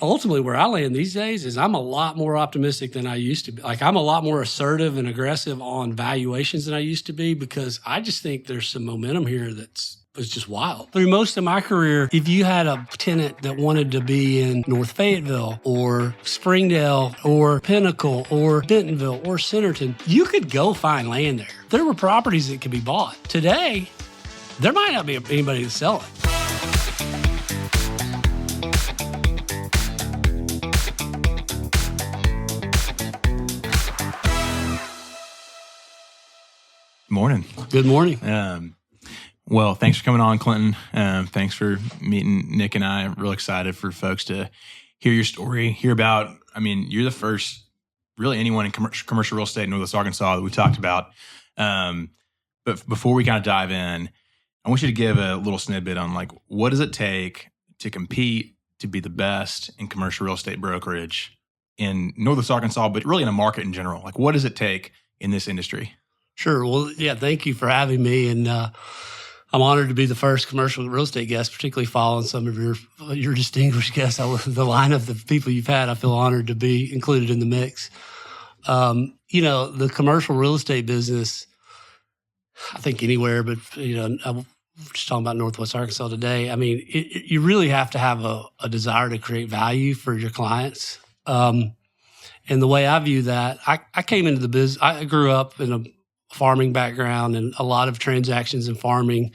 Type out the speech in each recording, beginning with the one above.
ultimately where I land these days is I'm a lot more optimistic than I used to be. Like I'm a lot more assertive and aggressive on valuations than I used to be because I just think there's some momentum here that's just wild. Through most of my career, if you had a tenant that wanted to be in North Fayetteville or Springdale or Pinnacle or Bentonville or Centerton, you could go find land there. There were properties that could be bought. Today, there might not be anybody to sell it. Morning. Good morning. Well, thanks for coming on, Clinton. Thanks for meeting Nick and I. I'm real excited for folks to hear your story, hear about, you're the first, really anyone in commercial real estate in Northwest Arkansas that we talked about. But before we kind of dive in, I want you to give a little snippet on like, what does it take to compete, to be the best in commercial real estate brokerage in Northwest Arkansas, but really in a market in general? Like, what does it take in this industry? Sure. Well, yeah, thank you for having me. And I'm honored to be the first commercial real estate guest, particularly following some of your distinguished guests. The line of the people you've had, I feel honored to be included in the mix. The commercial real estate business, I think anywhere, but, I'm just talking about Northwest Arkansas today. You really have to have a desire to create value for your clients. And the way I view that, I came into the business, I grew up in a farming background, and a lot of transactions in farming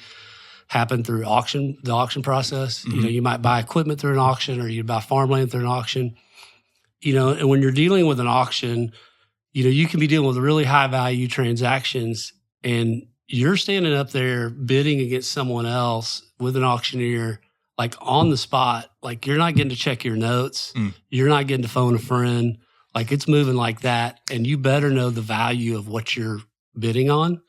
happen through the auction process. Mm-hmm. You might buy equipment through an auction, or you buy farmland through an auction. And when you're dealing with an auction, you can be dealing with really high value transactions, and you're standing up there bidding against someone else with an auctioneer, like on the spot. Like you're not getting to check your notes. You're not getting to phone a friend. Like it's moving like that, and you better know the value of what you're bidding on.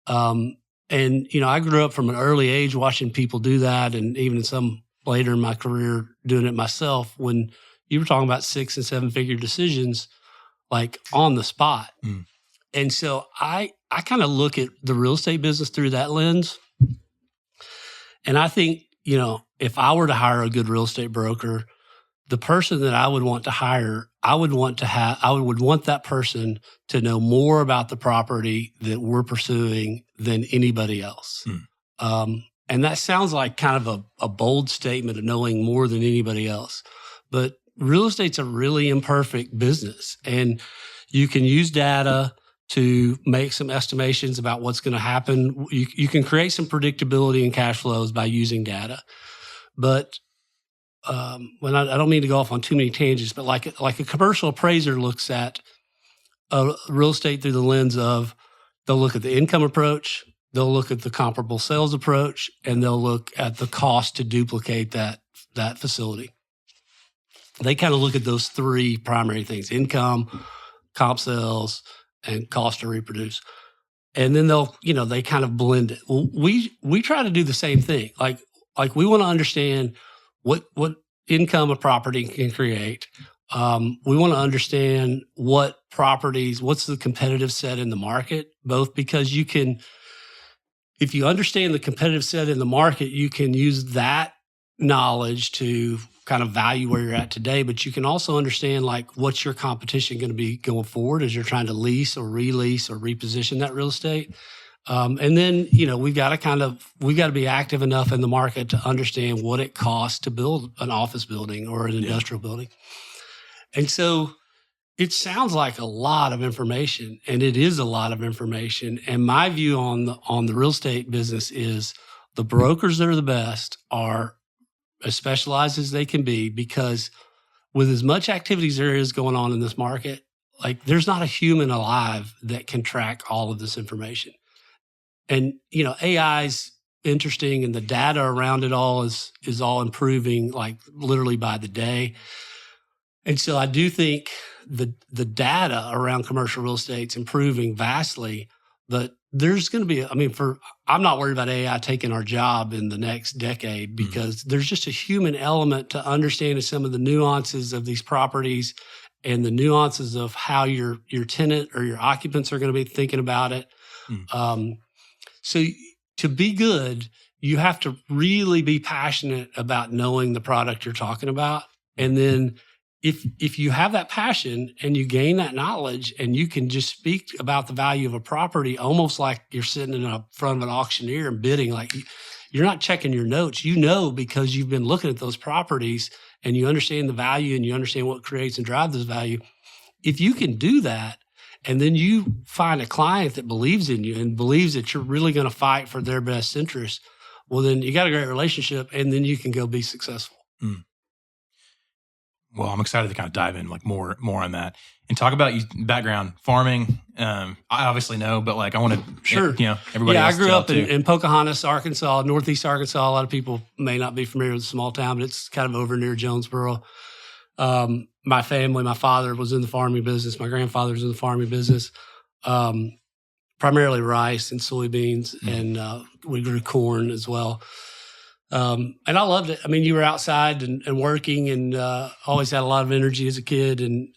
I grew up from an early age watching people do that, and even some later in my career doing it myself, when you were talking about 6 and 7 figure decisions, like on the spot. And so I kind of look at the real estate business through that lens. And I think, if I were to hire a good real estate broker, the person that I would want to hire, I would want that person to know more about the property that we're pursuing than anybody else. And that sounds like kind of a bold statement of knowing more than anybody else. But real estate's a really imperfect business, and you can use data to make some estimations about what's going to happen. You can create some predictability in cash flows by using data. But I don't mean to go off on too many tangents, but like a commercial appraiser looks at real estate through the lens of, they'll look at the income approach, they'll look at the comparable sales approach, and they'll look at the cost to duplicate that facility. They kind of look at those 3 primary things: income, comp sales, and cost to reproduce. And then they kind of blend it. Well, we try to do the same thing. Like we want to understand what income a property can create. We want to understand what's the competitive set in the market, both because if you understand the competitive set in the market, you can use that knowledge to kind of value where you're at today, but you can also understand like what's your competition going to be going forward as you're trying to lease or release or reposition that real estate. And then, we've got to be active enough in the market to understand what it costs to build an office building or an industrial building. And so it sounds like a lot of information, and it is a lot of information. And my view on the real estate business is the brokers that are the best are as specialized as they can be, because with as much activity as there is going on in this market, like there's not a human alive that can track all of this information. And, AI's interesting, and the data around it all is all improving, like literally by the day. And so I do think the data around commercial real estate's improving vastly, but there's going to be, I'm not worried about AI taking our job in the next decade, because there's just a human element to understanding some of the nuances of these properties and the nuances of how your tenant or your occupants are going to be thinking about it. So to be good, you have to really be passionate about knowing the product you're talking about And then if you have that passion and you gain that knowledge and you can just speak about the value of a property, almost like you're sitting in front of an auctioneer and bidding, like you're not checking your notes, because you've been looking at those properties and you understand the value and you understand what creates and drives this value. If you can do that, and then you find a client that believes in you and believes that you're really going to fight for their best interest, well, then you got a great relationship and then you can go be successful. Mm. Well, I'm excited to kind of dive in like more on that and talk about your background, farming. I obviously know, but like I want to, sure, everybody. Yeah, else I grew up in Pocahontas, Arkansas, Northeast Arkansas. A lot of people may not be familiar with the small town, but it's kind of over near Jonesboro. My family, my father was in the farming business. My grandfather was in the farming business, primarily rice and soybeans, and we grew corn as well. And I loved it. I mean, you were outside and working and always had a lot of energy as a kid. And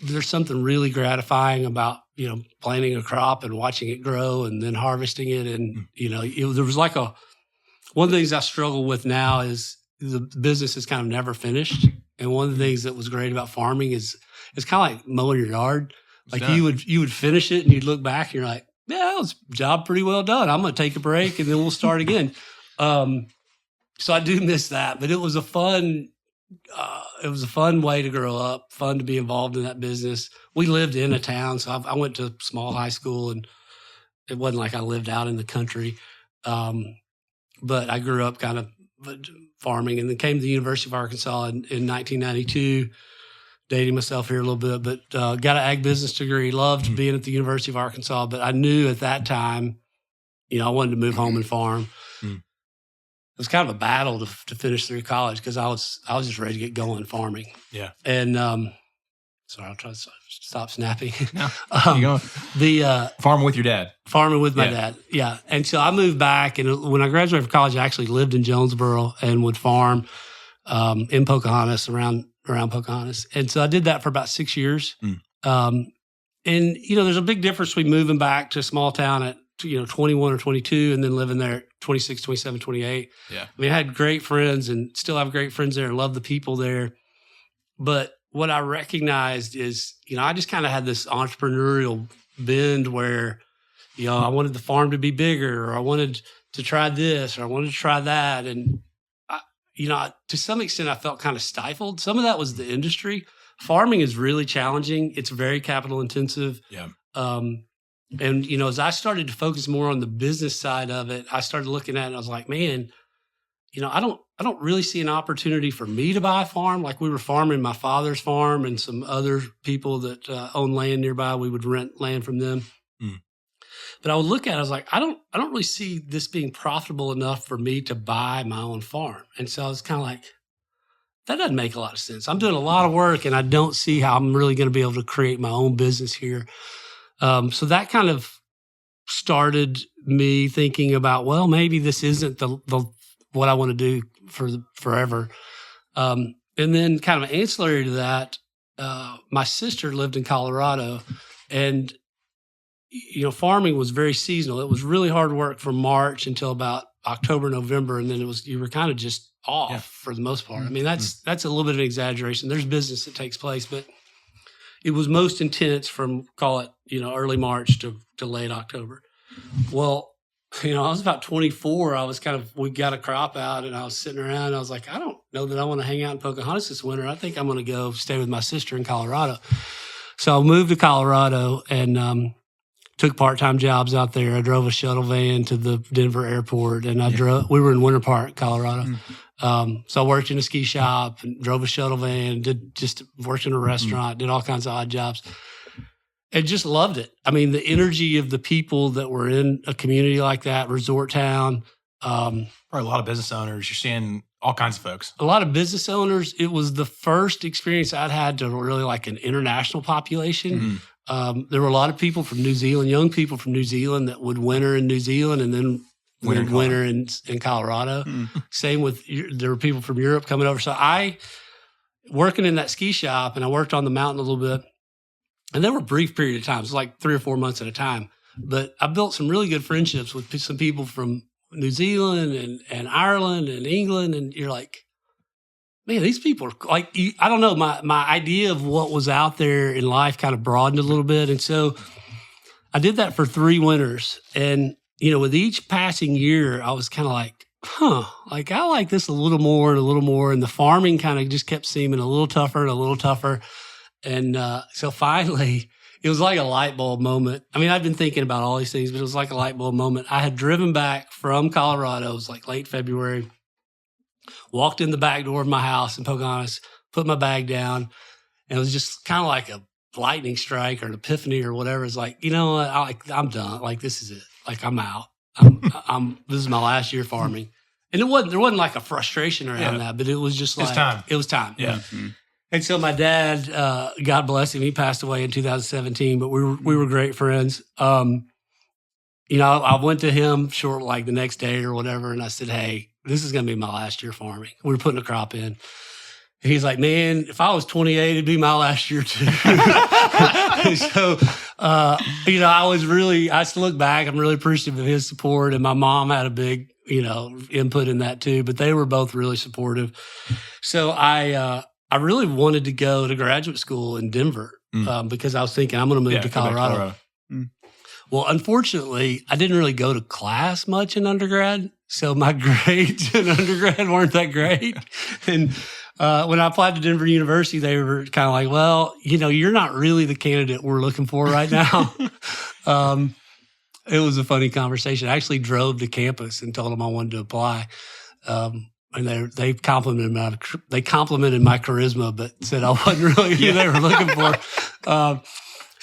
there's something really gratifying about, planting a crop and watching it grow and then harvesting it. And, there was like one of the things I struggle with now is the business is kind of never finished. And one of the things that was great about farming is it's kind of like mowing your yard. Like you would finish it and you'd look back and you're like, yeah, that was a job pretty well done. I'm going to take a break and then we'll start again. So I do miss that, but it was a fun way to grow up, fun to be involved in that business. We lived in a town, so I went to small high school, and it wasn't like I lived out in the country. But I grew up kind of farming, and then came to the University of Arkansas in 1992. Dating myself here a little bit, but got an ag business degree. Loved being at the University of Arkansas, but I knew at that time, I wanted to move home and farm. It was kind of a battle to finish through college because I was just ready to get going farming. Yeah. And sorry, I'll try to stop snapping. No, keep going. Farming with your dad. Farming with my dad. Yeah. And so I moved back, and when I graduated from college, I actually lived in Jonesboro and would farm in Pocahontas, around Pocahontas. And so I did that for about 6 years. And there's a big difference between moving back to a small town at 21 or 22 and then living there at 26, 27, 28. Yeah. I mean, I had great friends and still have great friends there and love the people there. But what I recognized is, I just kind of had this entrepreneurial bend where, I wanted the farm to be bigger, or I wanted to try this, or I wanted to try that. And, to some extent, I felt kind of stifled. Some of that was the industry. Farming is really challenging. It's very capital intensive. Yeah. And, as I started to focus more on the business side of it, I started looking at it and I was like, man, I don't really see an opportunity for me to buy a farm. Like we were farming my father's farm and some other people that own land nearby. We would rent land from them. But I would look at it, I was like, I don't really see this being profitable enough for me to buy my own farm. And so I was kind of like, that doesn't make a lot of sense. I'm doing a lot of work and I don't see how I'm really going to be able to create my own business here. So that kind of started me thinking about, well, maybe this isn't the what I want to do for forever. And then kind of ancillary to that, my sister lived in Colorado, and farming was very seasonal. It was really hard work from March until about October, November, and then you were kind of just off for the most part. I mean, that's a little bit of an exaggeration. There's business that takes place, but it was most intense from, call it, early March to late October. Well, I was about 24. We got a crop out and I was sitting around and I was like, I don't know that I want to hang out in Pocahontas this winter. I think I'm going to go stay with my sister in Colorado. So I moved to Colorado and took part-time jobs out there. I drove a shuttle van to the Denver airport, and we were in Winter Park, Colorado. So I worked in a ski shop and drove a shuttle van, worked in a restaurant, did all kinds of odd jobs, and just loved it. I mean, the energy of the people that were in a community like that, resort town. Probably a lot of business owners. You're seeing all kinds of folks. A lot of business owners. It was the first experience I'd had to really like an international population. There were a lot of people from New Zealand, young people from New Zealand that would winter in New Zealand and then winter in Colorado. Same with, there were people from Europe coming over. So I, working in that ski shop, and I worked on the mountain a little bit, and there were brief period of times, like 3 or 4 months at a time. But I built some really good friendships with some people from New Zealand and Ireland and England. And you're like, man, these people are like, I don't know, my idea of what was out there in life kind of broadened a little bit. And so I did that for 3 winters. And, with each passing year, I was kind of like, like I like this a little more and a little more. And the farming kind of just kept seeming a little tougher and a little tougher. And so finally, it was like a light bulb moment. I mean, I'd been thinking about all these things, but it was like a light bulb moment. I had driven back from Colorado. It was like late February. Walked in the back door of my house in Pocahontas, put my bag down, and it was just kind of like a lightning strike or an epiphany or whatever. It's like, you know what? I'm done. Like, this is it. Like, I'm out. This is my last year farming. And there wasn't like a frustration around that, but it was just like, it was time. Yeah. Mm-hmm. And so my dad, God bless him, he passed away in 2017, but we were great friends. I went to him short, like the next day or whatever, and I said, hey, this is going to be my last year farming. We were putting a crop in. He's like, man, if I was 28, it'd be my last year too. So, I still look back, I'm really appreciative of his support. And my mom had a big, input in that too, but they were both really supportive. So I really wanted to go to graduate school in Denver because I was thinking I'm going to move to Colorado. Well, unfortunately, I didn't really go to class much in undergrad. So my grades in undergrad weren't that great. And when I applied to Denver University, they were kind of like, well, you're not really the candidate we're looking for right now. It was a funny conversation. I actually drove to campus and told them I wanted to apply. And they complimented my charisma, but said I wasn't really who they were looking for.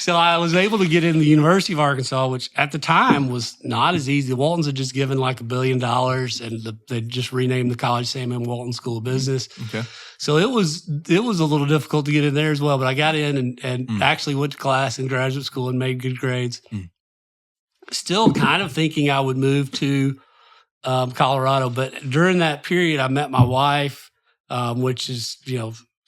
So I was able to get in the University of Arkansas, which at the time was not as easy. The Waltons had just given like $1 billion, and they just renamed the college Sam M. Walton School of Business. Okay. So it was a little difficult to get in there as well. But I got in and actually went to class in graduate school and made good grades. Still kind of thinking I would move to Colorado, but during that period, I met my wife, which is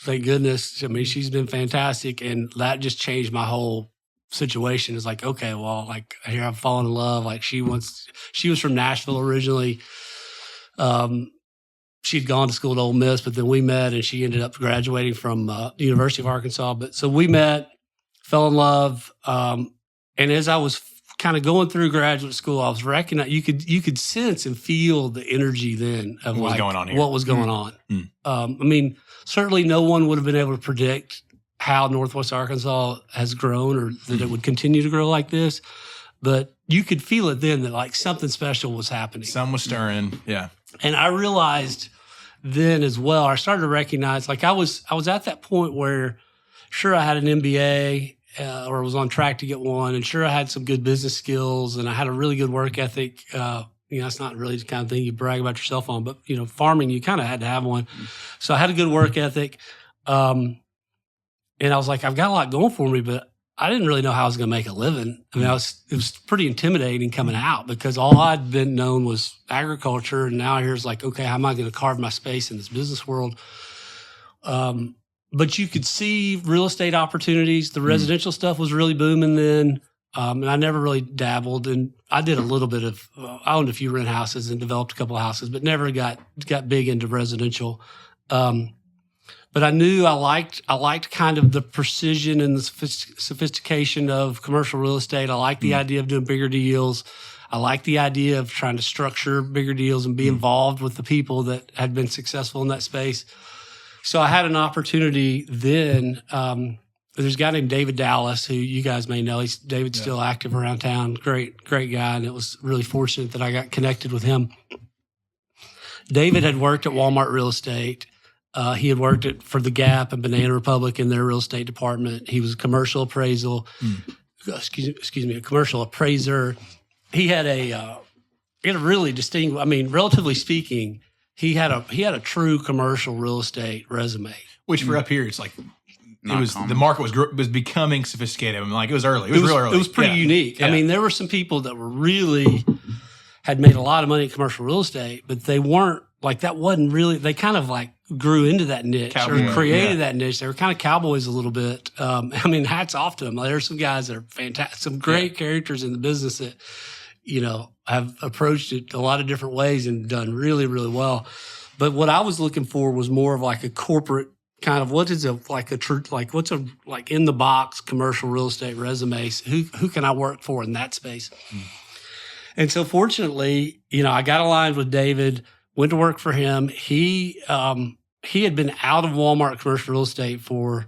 thank goodness. I mean, she's been fantastic. And that just changed my whole situation. It's like, okay, well, like here I'm falling in love. Like she was from Nashville originally. She'd gone to school at Ole Miss, but then we met and she ended up graduating from the University of Arkansas. But so we met, fell in love. And as I was kind of going through graduate school, I was recognizing you could sense and feel the energy then of what was going on here. What was going on. I mean, certainly no one would have been able to predict how Northwest Arkansas has grown or that it would continue to grow like this. But you could feel it then that like something special was happening. Something was stirring. Yeah. And I realized then as well, I started to recognize like I was at that point where sure I had an MBA or was on track to get one, and sure I had some good business skills and I had a really good work ethic. It's not really the kind of thing you brag about yourself on, but farming, you kind of had to have one. So I had a good work ethic. And I was like, I've got a lot going for me, but I didn't really know how I was going to make a living. I mean, it was pretty intimidating coming out because all I'd been known was agriculture. And now here's like, okay, how am I going to carve my space in this business world? But you could see real estate opportunities. The residential stuff was really booming then. And I never really dabbled, and I did a little bit of, I owned a few rent houses and developed a couple of houses, but never got big into residential. But I knew I liked kind of the precision and the sophistication of commercial real estate. I liked the idea of doing bigger deals. I liked the idea of trying to structure bigger deals and be involved with the people that had been successful in that space. So I had an opportunity then. There's a guy named David Dallas who you guys may know. David's still active around town. Great guy. And it was really fortunate that I got connected with him. David had worked at Walmart Real Estate. He had worked for The Gap and Banana Republic in their real estate department. He was a commercial appraisal. Excuse me, a commercial appraiser. He had a really distinct, I mean, relatively speaking, he had a true commercial real estate resume. Which for up here, it's like, the market was becoming sophisticated. I mean, like it was early. It was real early. It was pretty unique. Yeah. I mean, there were some people that were really had made a lot of money in commercial real estate, but they weren't like that. Wasn't really. They kind of like grew into that niche or created that niche. They were kind of cowboys a little bit. I mean, hats off to them. There's some guys that are fantastic, some great characters in the business that have approached it a lot of different ways and done really, really well. But what I was looking for was more of like a corporate kind of what's a in the box commercial real estate resume. Who can I work for in that space? And so fortunately, I got aligned with David, went to work for him. He had been out of Walmart commercial real estate for,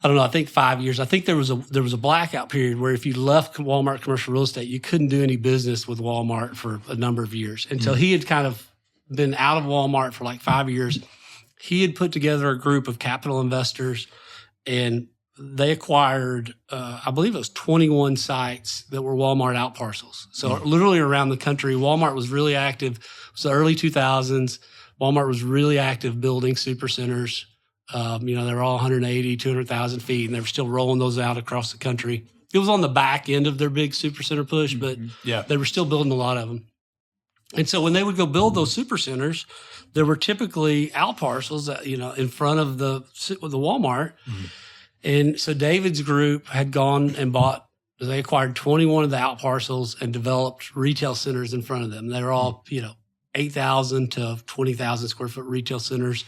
I don't know, I think 5 years. I think there was a blackout period where if you left Walmart commercial real estate, you couldn't do any business with Walmart for a number of years. And so he had kind of been out of Walmart for like 5 years. He had put together a group of capital investors, and they acquired, I believe it was 21 sites that were Walmart out parcels. So literally around the country, Walmart was really active. It was the early 2000s. Walmart was really active building super centers. They were all 180, 200,000 feet, and they were still rolling those out across the country. It was on the back end of their big super center push, but they were still building a lot of them. And so when they would go build those super centers, there were typically out parcels that, in front of the Walmart. And so David's group had gone and they acquired 21 of the out parcels and developed retail centers in front of them. They were all, 8,000 to 20,000 square foot retail centers.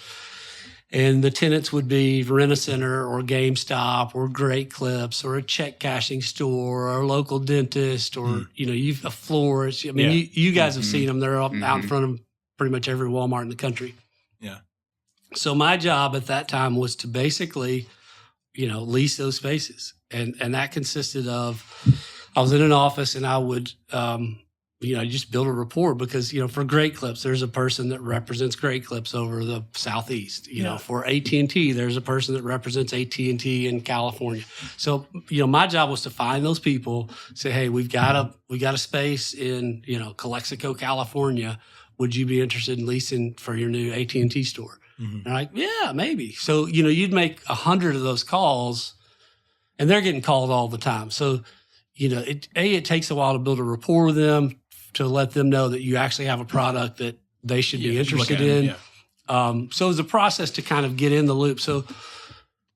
And the tenants would be Rent-A-Center or GameStop or Great Clips or a check cashing store or a local dentist or, a florist. I mean, you guys have seen them. They're out in front of pretty much every Walmart in the country. Yeah. So my job at that time was to basically, lease those spaces. And that consisted of, I was in an office and I would, just build a rapport because, for Great Clips, there's a person that represents Great Clips over the Southeast. For AT&T, there's a person that represents AT&T in California. So, my job was to find those people, say, hey, we've got a space in, Calexico, California. Would you be interested in leasing for your new AT&T store? And I'm like, yeah, maybe. So, you'd make 100 of those calls and they're getting called all the time. So, it takes a while to build a rapport with them, to let them know that you actually have a product that they should be interested in. So it was a process to kind of get in the loop. So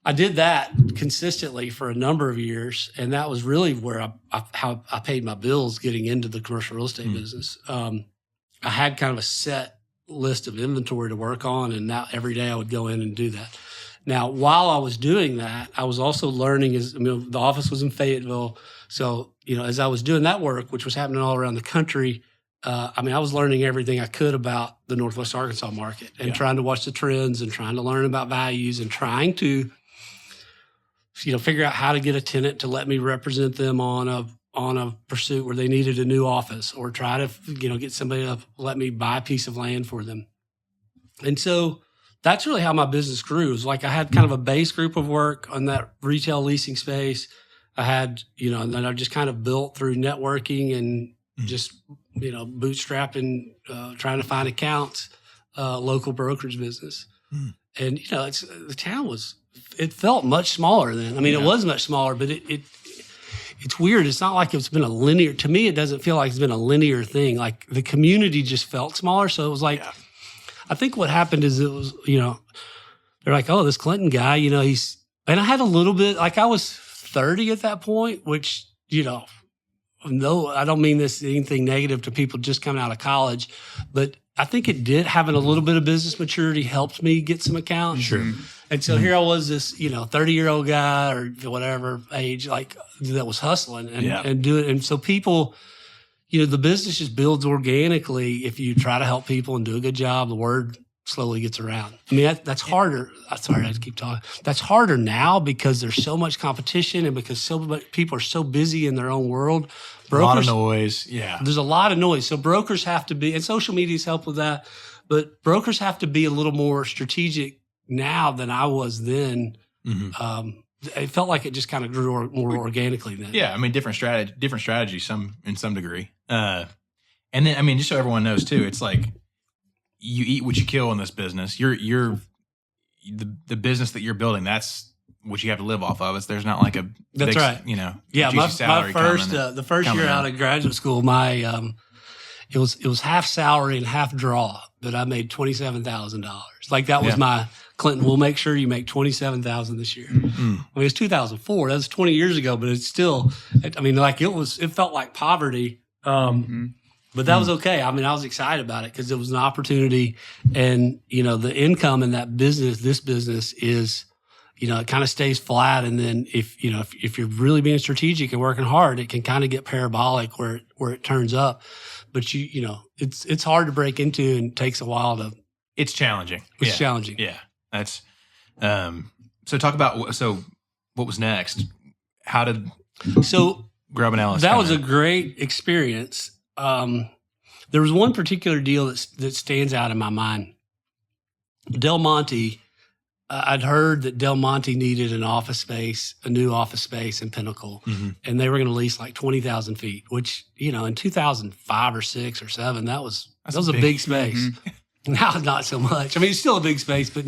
I did that consistently for a number of years. And that was really where how I paid my bills getting into the commercial real estate business. I had kind of a set list of inventory to work on. And now every day I would go in and do that. Now, while I was doing that, I was also learning the office was in Fayetteville. So, as I was doing that work, which was happening all around the country, I was learning everything I could about the Northwest Arkansas market and trying to watch the trends and trying to learn about values and trying to, figure out how to get a tenant to let me represent them on a pursuit where they needed a new office or try to, get somebody to let me buy a piece of land for them. And so that's really how my business grew. It was like I had kind of a base group of work on that retail leasing space. I had, and then I just kind of built through networking and just, bootstrapping, trying to find accounts, local brokerage business. And, the town it felt much smaller then. It was much smaller, but it's weird. It's not like it's been to me, it doesn't feel like it's been a linear thing. Like the community just felt smaller. So it was like, I think what happened is it was, they're like, oh, this Clinton guy, and I had a little bit, like I was 30 at that point, which, no, I don't mean this anything negative to people just coming out of college, but I think it did having a little bit of business maturity helped me get some accounts. Sure. And so here I was, this, 30-year-old guy or whatever age, like that was hustling and doing it. And so people, the business just builds organically. If you try to help people and do a good job, the word slowly gets around. That's harder. Sorry, I keep talking. That's harder now because there's so much competition and because so much people are so busy in their own world. A lot of noise. Yeah. There's a lot of noise. So brokers have to be, and social media's help with that, but brokers have to be a little more strategic now than I was then. It felt like it just kind of grew more organically then. Yeah. Different strategy, in some degree. And then, just so everyone knows too, it's like, you eat what you kill in this business. The business that you're building, that's what you have to live off of. There's not like a that's big, right. My first the first year out of graduate school, my it was half salary and half draw, but I made $27,000. Like that was my Clinton. We'll make sure you make $27,000 this year. It was 2004. That was 20 years ago, but it's still. It felt like poverty. But that was okay. I mean, I was excited about it because it was an opportunity, and the income in this business is, it kind of stays flat. And then if you're really being strategic and working hard, it can kind of get parabolic where it turns up. But it's hard to break into, and takes a while to. It's challenging. It's challenging. Yeah, that's. So talk about what was next. How did Grubb and Ellis? That was a great experience. There was one particular deal that stands out in my mind. Del Monte, I'd heard that Del Monte needed a new office space in Pinnacle, and they were going to lease like 20,000 feet, which, in 2005 or 6 or 7, that was a big space. Now, not so much. I mean, it's still a big space, but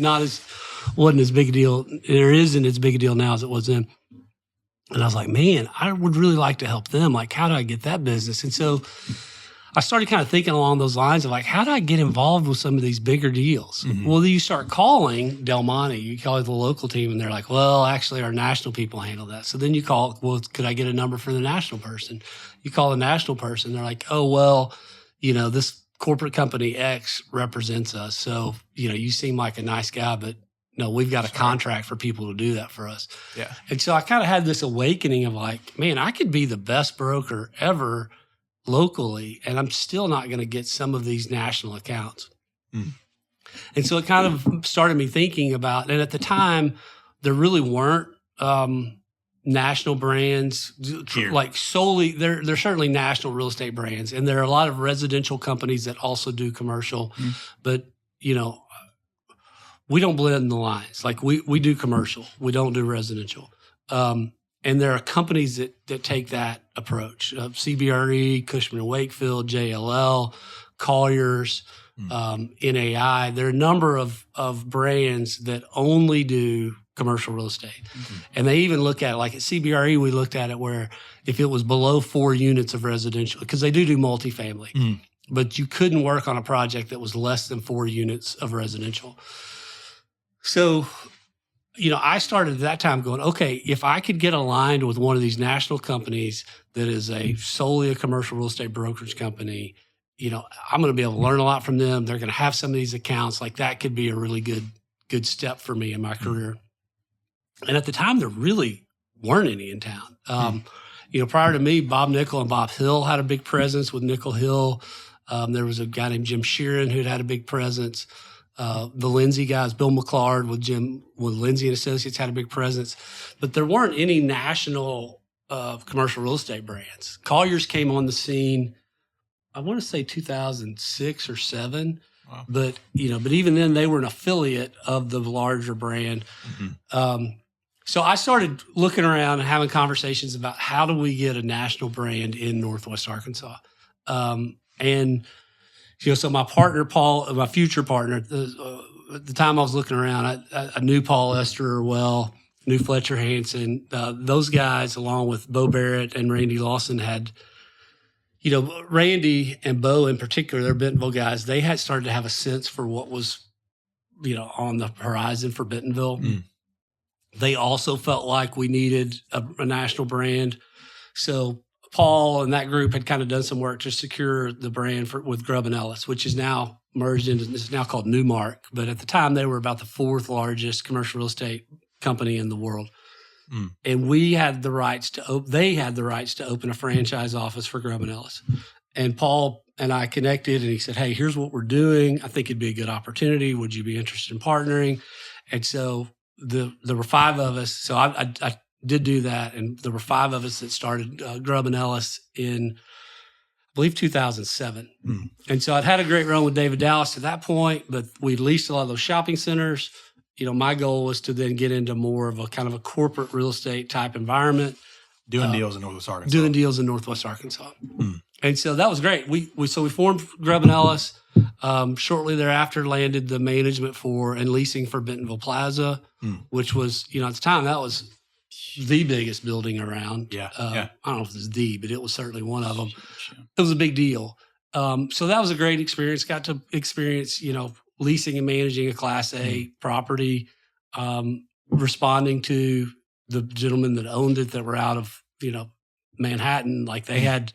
wasn't as big a deal. There isn't as big a deal now as it was then. And I was like, man, I would really like to help them. Like, how do I get that business? And so I started kind of thinking along those lines of like, how do I get involved with some of these bigger deals? Well, then you start calling Del Monte, you call the local team, and they're like, well, actually our national people handle that. So then you call, well, could I get a number for the national person? You call the national person, they're like, oh, well, this corporate company X represents us. So, you seem like a nice guy, but no, we've got a contract for people to do that for us. Yeah. And so I kind of had this awakening of like, man, I could be the best broker ever locally, and I'm still not going to get some of these national accounts. And so it kind of started me thinking about, and at the time, there really weren't national brands here. Like solely. They're certainly national real estate brands, and there are a lot of residential companies that also do commercial, but we don't blend the lines. Like we do commercial, we don't do residential. And there are companies that take that approach. CBRE, Cushman & Wakefield, JLL, Colliers, NAI. There are a number of brands that only do commercial real estate. And they even look at it, like at CBRE, we looked at it where if it was below 4 units of residential, because they do multifamily, but you couldn't work on a project that was less than 4 units of residential. So, I started at that time going, okay, if I could get aligned with one of these national companies that is solely a commercial real estate brokerage company, I'm going to be able to learn a lot from them. They're going to have some of these accounts. Like that could be a really good step for me in my career. And at the time, there really weren't any in town. Prior to me, Bob Nickel and Bob Hill had a big presence with Nickel Hill. There was a guy named Jim Sheeran who'd had a big presence. The Lindsay guys, Bill McClard with Lindsay and Associates had a big presence, but there weren't any national commercial real estate brands. Colliers came on the scene, I want to say 2006 or 7, wow. But even then they were an affiliate of the larger brand. So I started looking around and having conversations about how do we get a national brand in Northwest Arkansas, and. So my partner, Paul, my future partner, at the time I was looking around, I knew Paul Esther well, knew Fletcher Hansen. Those guys, along with Bo Barrett and Randy Lawson, had, Randy and Bo in particular, they're Bentonville guys, they had started to have a sense for what was, on the horizon for Bentonville. They also felt like we needed a national brand. So Paul and that group had kind of done some work to secure the brand with Grubb and Ellis, which is now merged into, it's now called Newmark. But at the time, they were about the 4th largest commercial real estate company in the world. And we had the rights they had the rights to open a franchise office for Grubb and Ellis. And Paul and I connected, and he said, hey, here's what we're doing. I think it'd be a good opportunity. Would you be interested in partnering? And so there were 5 of us. So I did do that, and there were 5 of us that started Grubb and Ellis in, I believe, 2007. And so I'd had a great run with David Dallas to that point, but we leased a lot of those shopping centers. My goal was to then get into more of a kind of a corporate real estate type environment. Doing deals in Northwest Arkansas. And so that was great. We formed Grubb and Ellis. Shortly thereafter, landed the management for and leasing for Bentonville Plaza, which was, at the time, that was the biggest building around. I don't know if it was but it was certainly one of them. It was a big deal. So that was a great experience. Got to experience, leasing and managing a Class A property, responding to the gentlemen that owned it that were out of, Manhattan. Like they had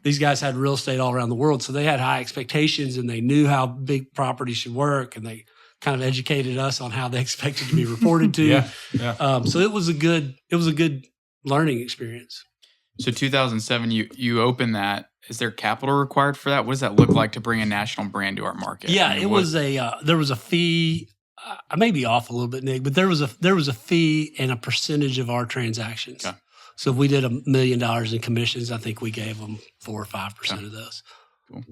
these guys had real estate all around the world. So they had high expectations and they knew how big properties should work. And they kind of educated us on how they expected to be reported to. Yeah. So it was a good learning experience. So 2007, you opened that. Is there capital required for that? What does that look like to bring a national brand to our market? Yeah, there was a fee. I may be off a little bit, Nick, but there was a fee and a percentage of our transactions. Okay. So if we did $1 million in commissions, I think we gave them 4 or 5% of those. Cool.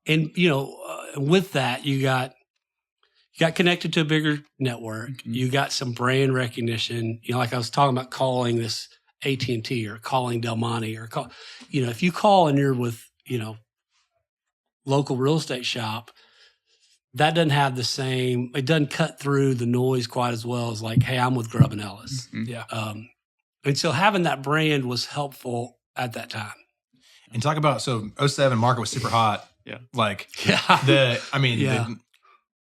And with that, you got connected to a bigger network. Mm-hmm. You got some brand recognition. Like I was talking about calling this AT&T or calling Del Monte or if you call and you're with, local real estate shop, that doesn't have the same, it doesn't cut through the noise quite as well as like, hey, I'm with Grubb and Ellis. Mm-hmm. Yeah. And so having that brand was helpful at that time. And talk about, so 07 market was super hot. Yeah.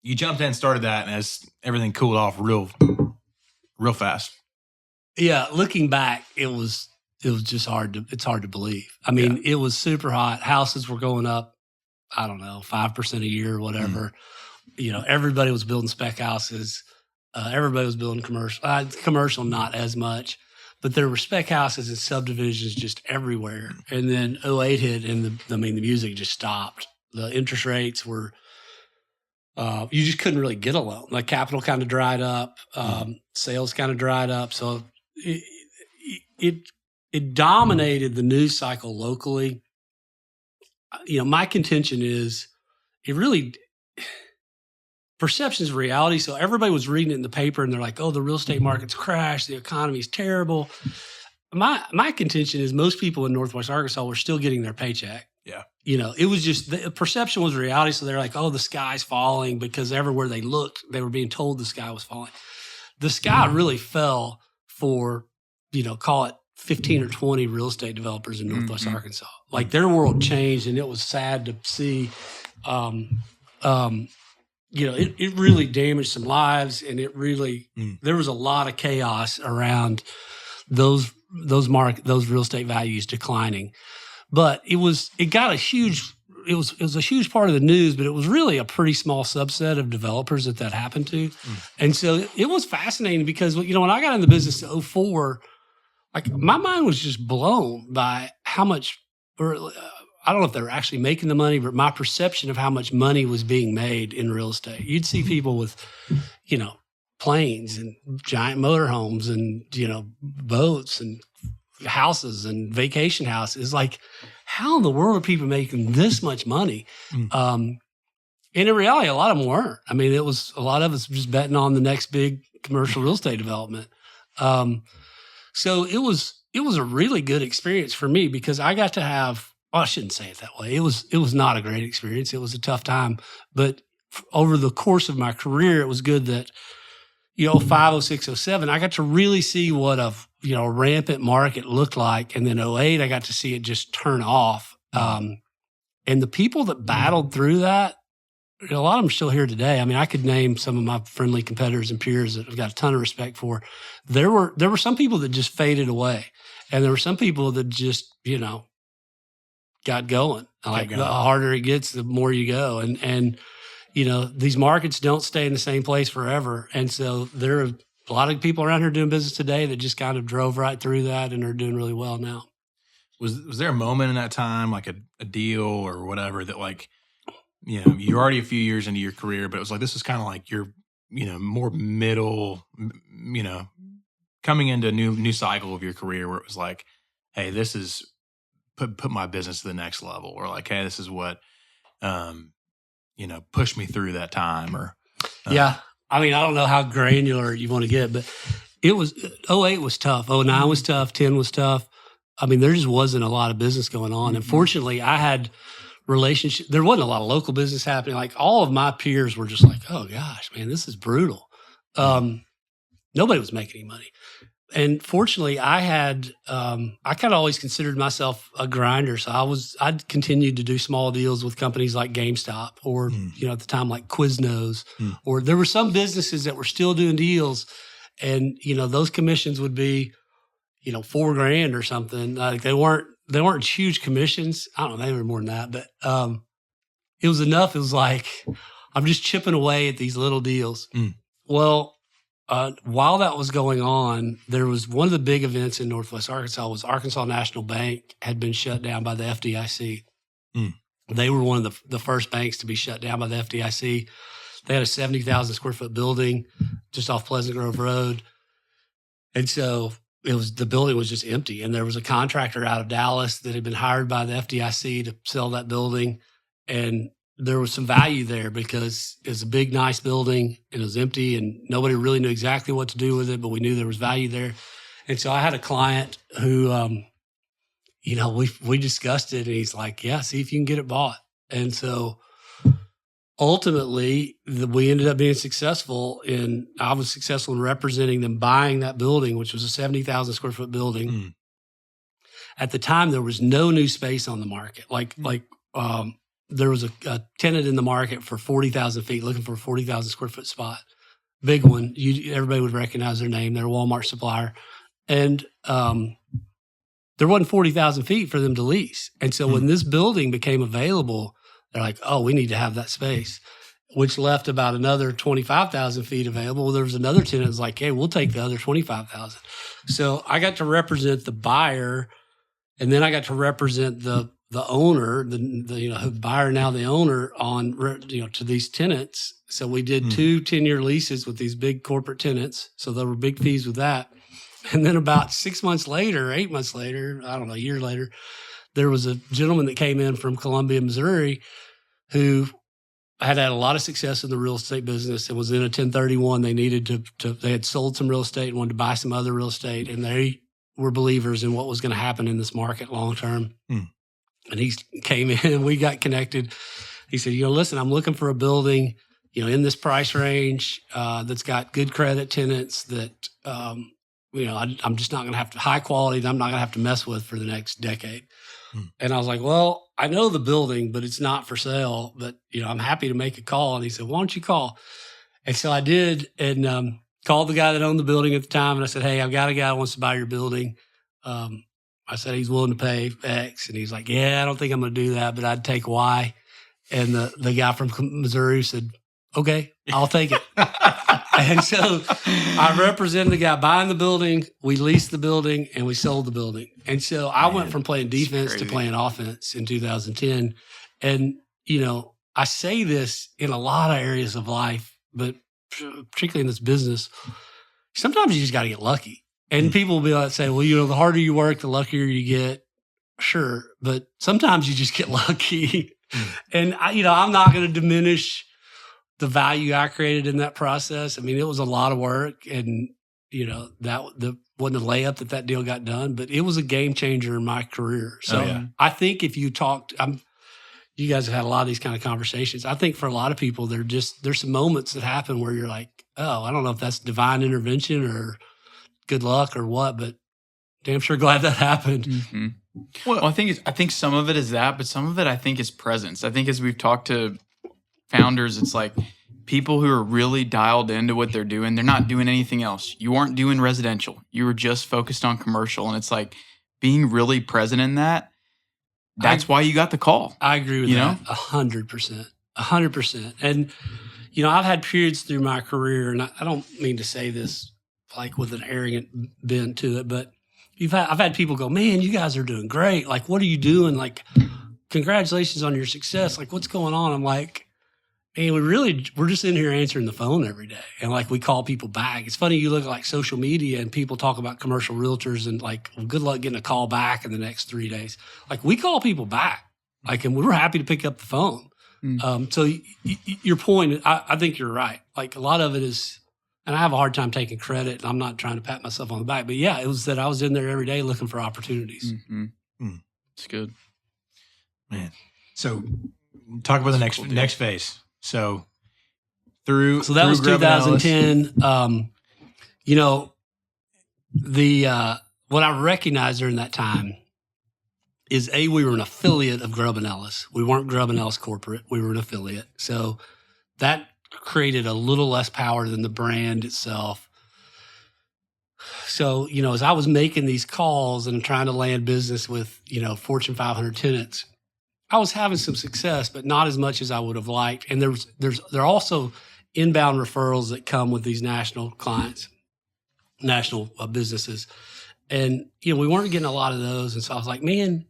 You jumped in and started that, and as everything cooled off real fast. Yeah, looking back, it was just hard to believe. I mean, It was super hot. Houses were going up, I don't know, 5% a year or whatever. Everybody was building spec houses. Everybody was building commercial. Commercial, not as much, but there were spec houses and subdivisions just everywhere. And then 08 hit, and the music just stopped. The interest rates were. You just couldn't really get a loan. Like capital kind of dried up, sales kind of dried up. So it dominated the news cycle locally. My contention is perception is reality. So everybody was reading it in the paper and they're like, oh, the real estate market's crashed. The economy's terrible. My contention is most people in Northwest Arkansas were still getting their paycheck. Yeah. It was just the perception was reality. So they're like, oh, the sky's falling, because everywhere they looked, they were being told the sky was falling. The sky really fell for, call it 15 or 20 real estate developers in Northwest Arkansas. Like their world changed, and it was sad to see. It really damaged some lives, and it really there was a lot of chaos around those real estate values declining. But it was a huge part of the news, but it was really a pretty small subset of developers that happened to. And so it was fascinating because, when I got in the business in 2004, like my mind was just blown by how much, or I don't know if they were actually making the money, but my perception of how much money was being made in real estate. You'd see people with, planes and giant motorhomes and, boats and houses and vacation houses. Like, how in the world are people making this much money? And in reality, a lot of them weren't. I mean, a lot of us just betting on the next big commercial real estate development. So it was a really good experience for me because I got to have, I shouldn't say it that way. It was not a great experience. It was a tough time, but over the course of my career, it was good that, 05, 06, 07, I got to really see what a rampant market looked like. And then 08, I got to see it just turn off. And the people that battled through that, a lot of them are still here today. I mean, I could name some of my friendly competitors and peers that I've got a ton of respect for. There were some people that just faded away. And there were some people that just, got going. Like the harder it gets, the more you go. And these markets don't stay in the same place forever. And so there are a lot of people around here doing business today that just kind of drove right through that and are doing really well now. Was there a moment in that time, like a deal or whatever, that like, you're already a few years into your career, but it was like, this is kind of like your, more middle, coming into a new cycle of your career where it was like, hey, this is put my business to the next level, or like, hey, this is what, pushed me through that time, or. Yeah. I mean, I don't know how granular you want to get, but it was, 08 was tough. 09 was tough. 10 was tough. I mean, there just wasn't a lot of business going on. And fortunately, I had relationships. There wasn't a lot of local business happening. Like all of my peers were just like, oh gosh, man, this is brutal. Nobody was making any money. And fortunately, I had, I kind of always considered myself a grinder. So I'd continued to do small deals with companies like GameStop or, at the time, like Quiznos, or there were some businesses that were still doing deals. And, those commissions would be, $4,000 or something. Like they weren't huge commissions. I don't know, they were more than that, but it was enough. It was like I'm just chipping away at these little deals. Well, while that was going on, there was one of the big events in Northwest Arkansas was Arkansas National Bank had been shut down by the FDIC. They were one of the first banks to be shut down by the FDIC. They had a 70,000 square foot building just off Pleasant Grove Road. And so the building was just empty. And there was a contractor out of Dallas that had been hired by the FDIC to sell that building. And there was some value there because it was a big, nice building and it was empty and nobody really knew exactly what to do with it, but we knew there was value there. And so I had a client who, we discussed it and he's like, yeah, see if you can get it bought. And so ultimately we ended up being successful I was successful in representing them buying that building, which was a 70,000 square foot building. At the time, there was no new space on the market. There was a tenant in the market for 40,000 feet, looking for a 40,000 square foot spot. Big one. Everybody would recognize their name. They're a Walmart supplier. And there wasn't 40,000 feet for them to lease. And so when this building became available, they're like, oh, we need to have that space, which left about another 25,000 feet available. Well, there was another tenant that was like, hey, we'll take the other 25,000. So I got to represent the buyer, and then I got to represent the owner, the buyer, now the owner to these tenants. So we did 2 10-year leases with these big corporate tenants. So there were big fees with that. And then about 6 months later, 8 months later, I don't know, a year later, there was a gentleman that came in from Columbia, Missouri, who had a lot of success in the real estate business and was in a 1031. They needed they had sold some real estate and wanted to buy some other real estate. And they were believers in what was going to happen in this market long term. And he came in, we got connected. He said, listen, I'm looking for a building, in this price range that's got good credit tenants that, I'm just not going to have to, high quality that I'm not going to have to mess with for the next decade. And I was like, well, I know the building, but it's not for sale. But, I'm happy to make a call. And he said, why don't you call? And so I did and called the guy that owned the building at the time. And I said, hey, I've got a guy who wants to buy your building. I said, he's willing to pay X. And he's like, yeah, I don't think I'm going to do that, but I'd take Y. And the guy from Missouri said, okay, I'll take it. And so I represented the guy buying the building. We leased the building and we sold the building. And so I went from playing defense to playing offense in 2010. And, I say this in a lot of areas of life, but particularly in this business, sometimes you just got to get lucky. And people will be like, say, well, the harder you work, the luckier you get. Sure. But sometimes you just get lucky. And I'm not going to diminish the value I created in that process. I mean, it was a lot of work and, that wasn't a layup that deal got done, but it was a game changer in my career. So I think if you talked, you guys have had a lot of these kind of conversations. I think for a lot of people, there's some moments that happen where you're like, oh, I don't know if that's divine intervention or good luck or what, but damn sure glad that happened. Well, I think some of it is that, but some of it I think is presence. I think as we've talked to founders, it's like people who are really dialed into what they're doing. They're not doing anything else. You aren't doing residential. You were just focused on commercial. And it's like being really present in that. That's why you got the call. I agree with that 100%. 100%. And, I've had periods through my career, and I don't mean to say this like with an arrogant bent to it, but I've had people go, man, you guys are doing great. Like, what are you doing? Like, congratulations on your success. Like, what's going on? I'm like, man, we're just in here answering the phone every day. And like, we call people back. It's funny. You look at like social media and people talk about commercial realtors and like, well, good luck getting a call back in the next 3 days. Like, we call people back. Like, and we're happy to pick up the phone. So your point, I think you're right. Like, a lot of it is, and I have a hard time taking credit. I'm not trying to pat myself on the back, but yeah, it was that I was in there every day looking for opportunities. It's good, man. So talk about the next phase. So that was 2010. What I recognized during that time is we were an affiliate of Grubb & Ellis. We weren't Grubb & Ellis corporate. We were an affiliate. So that created a little less power than the brand itself. So, as I was making these calls and trying to land business with, Fortune 500 tenants, I was having some success, but not as much as I would have liked. And there are also inbound referrals that come with these national clients, national businesses. And, we weren't getting a lot of those. And so I was like, man,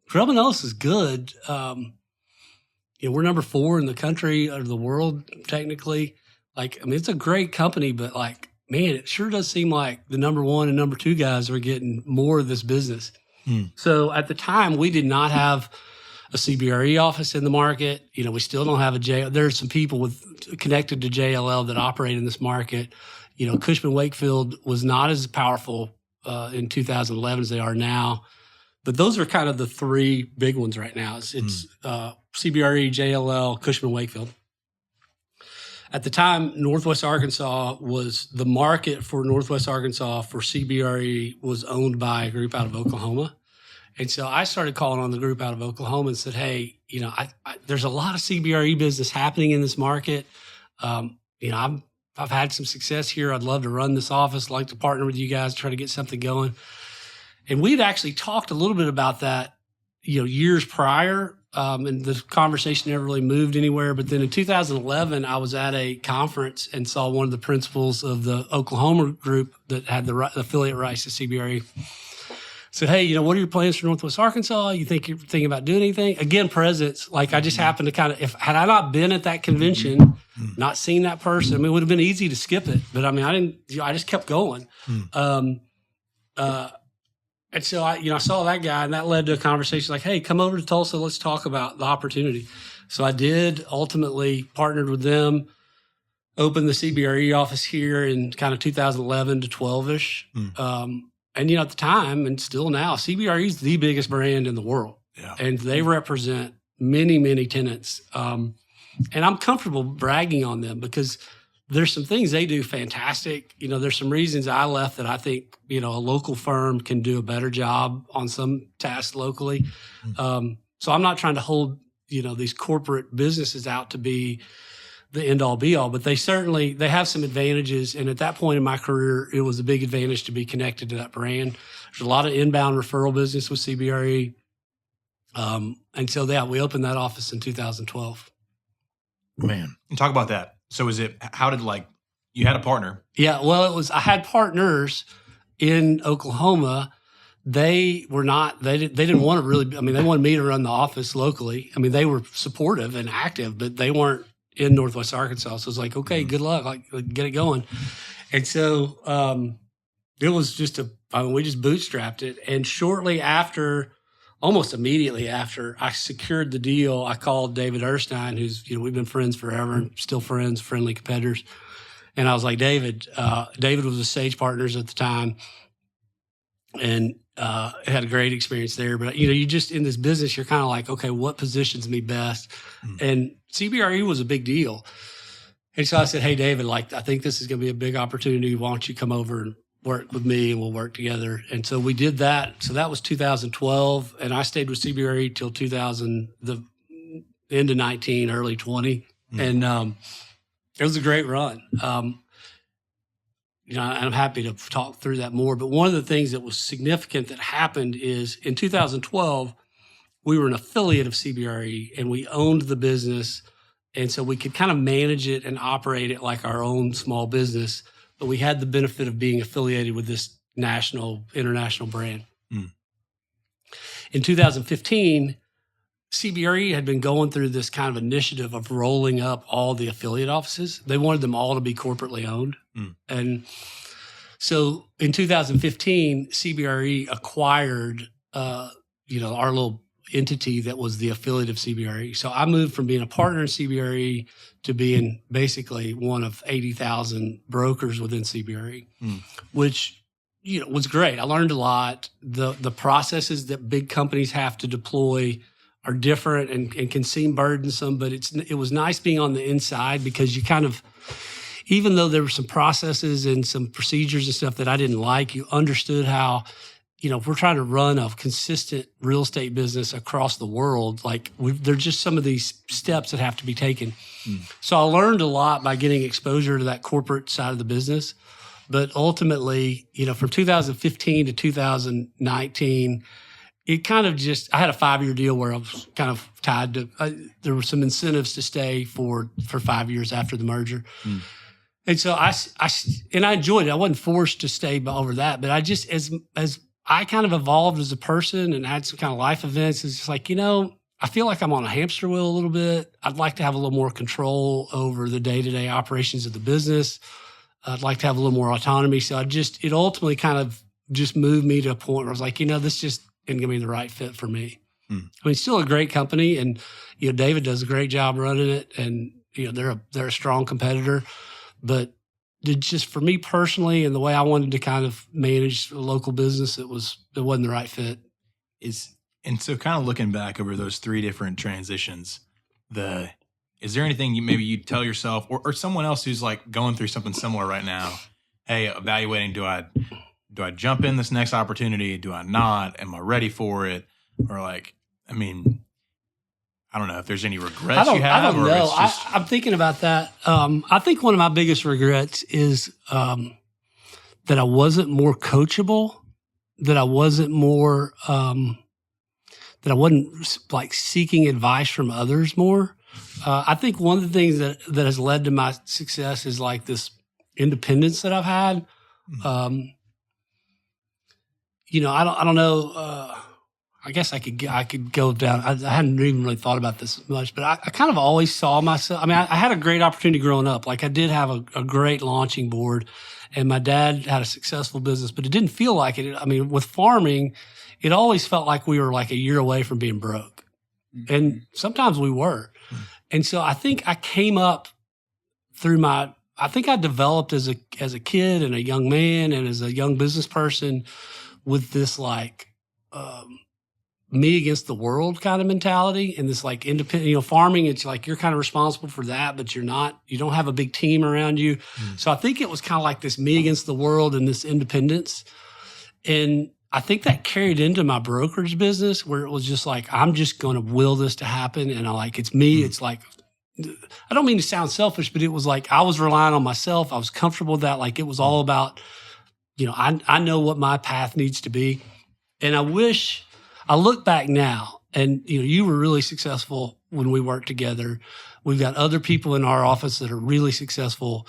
Grubb & Ellis is good. We're number 4 in the country or the world, technically. It's a great company, but man, it sure does seem like the number 1 and number 2 guys are getting more of this business. So at the time, we did not have a CBRE office in the market. We still don't have a J. There's some people connected to JLL that operate in this market. Cushman Wakefield was not as powerful in 2011 as they are now. But those are kind of the 3 big ones right now. It's CBRE, JLL, Cushman Wakefield. At the time, Northwest Arkansas was the market for Northwest Arkansas for CBRE was owned by a group out of Oklahoma. And so I started calling on the group out of Oklahoma and said, hey, there's a lot of CBRE business happening in this market. I've had some success here. I'd love to run this office, like to partner with you guys, try to get something going. And we'd actually talked a little bit about that, years prior. And the conversation never really moved anywhere. But then in 2011, I was at a conference and saw one of the principals of the Oklahoma group that had the affiliate rights to CBRE. Said, hey, what are your plans for Northwest Arkansas? You think you're thinking about doing anything? Again, presence. I just happened to had I not been at that convention, not seen that person, it would have been easy to skip it. But I didn't. I just kept going. And so I saw that guy, and that led to a conversation like, hey, come over to Tulsa. Let's talk about the opportunity. So I did, ultimately partnered with them, opened the CBRE office here in kind of 2011 to 12-ish. And, at the time, and still now, CBRE is the biggest brand in the world. Yeah. And they represent many, many tenants. And I'm comfortable bragging on them because there's some things they do fantastic. There's some reasons I left that I think, a local firm can do a better job on some tasks locally. So I'm not trying to hold, these corporate businesses out to be the end all be all, but they have some advantages. And at that point in my career, it was a big advantage to be connected to that brand. There's a lot of inbound referral business with CBRE. And so we opened that office in 2012. Man, and talk about that. So how did you had a partner? Yeah, well, I had partners in Oklahoma. They didn't want to really, they wanted me to run the office locally. They were supportive and active, but they weren't in Northwest Arkansas. So it's like, okay, good luck, get it going. And so it was just we just bootstrapped it. And shortly after, almost immediately after I secured the deal, I called David Erstein, who's, we've been friends forever and still friends, friendly competitors. And I was like, David was with Sage Partners at the time and had a great experience there. But, you just in this business, you're kind of like, okay, what positions me best? And CBRE was a big deal. And so I said, hey, David, I think this is going to be a big opportunity. Why don't you come over and work with me and we'll work together. And so we did that. So that was 2012. And I stayed with CBRE till the end of 19, early 20. And it was a great run. I'm happy to talk through that more. But one of the things that was significant that happened is in 2012, we were an affiliate of CBRE and we owned the business. And so we could kind of manage it and operate it like our own small business. But we had the benefit of being affiliated with this international brand. In 2015, CBRE had been going through this kind of initiative of rolling up all the affiliate offices. They wanted them all to be corporately owned. And so in 2015, CBRE acquired, our little entity that was the affiliate of CBRE. So I moved from being a partner in CBRE to being basically one of 80,000 brokers within CBRE, which was great. I learned a lot. The processes that big companies have to deploy are different and can seem burdensome, but it was nice being on the inside because you kind of, even though there were some processes and some procedures and stuff that I didn't like, you understood how, if we're trying to run a consistent real estate business across the world, there's just some of these steps that have to be taken. So I learned a lot by getting exposure to that corporate side of the business. But ultimately, from 2015 to 2019, it kind of I had a 5-year deal where I was kind of tied to, there were some incentives to stay for 5 years after the merger. And so I enjoyed it. I wasn't forced to stay over that, but I just, as I kind of evolved as a person and had some kind of life events, it's just like, I feel like I'm on a hamster wheel a little bit. I'd like to have a little more control over the day-to-day operations of the business. I'd like to have a little more autonomy. So it ultimately kind of just moved me to a point where I was like, this just isn't going to be the right fit for me. I mean, it's still a great company, and, David does a great job running it, and, they're a strong competitor. But just for me personally and the way I wanted to kind of manage a local business, it wasn't the right fit. And so kind of looking back over those 3 different transitions, is there anything you'd tell yourself or someone else who's like going through something similar right now? Hey, evaluating, do I jump in this next opportunity? Do I not? Am I ready for it? Or I don't know if there's any regrets you have. I don't know. I'm thinking about that. I think one of my biggest regrets is that I wasn't more coachable, that I wasn't more, that I wasn't like seeking advice from others more. I think one of the things that has led to my success is like this independence that I've had. I don't know. I guess I could go down. I hadn't even really thought about this much, but I kind of always saw myself. I mean, I had a great opportunity growing up. Like I did have a great launching board, and my dad had a successful business, but it didn't feel like it. I mean, with farming, it always felt like we were like a year away from being broke. And sometimes we were. And so I think I came up through I think I developed as a kid and a young man and as a young business person with this like, me against the world kind of mentality and this like independent, farming, it's like you're kind of responsible for that, but you don't have a big team around you. So I think it was kind of like this me against the world and this independence. And I think that carried into my brokerage business where it was just like, I'm just going to will this to happen. And it's me. It's like, I don't mean to sound selfish, but it was like, I was relying on myself. I was comfortable with that. Like it was all about, I know what my path needs to be. And I look back now and, you were really successful when we worked together. We've got other people in our office that are really successful.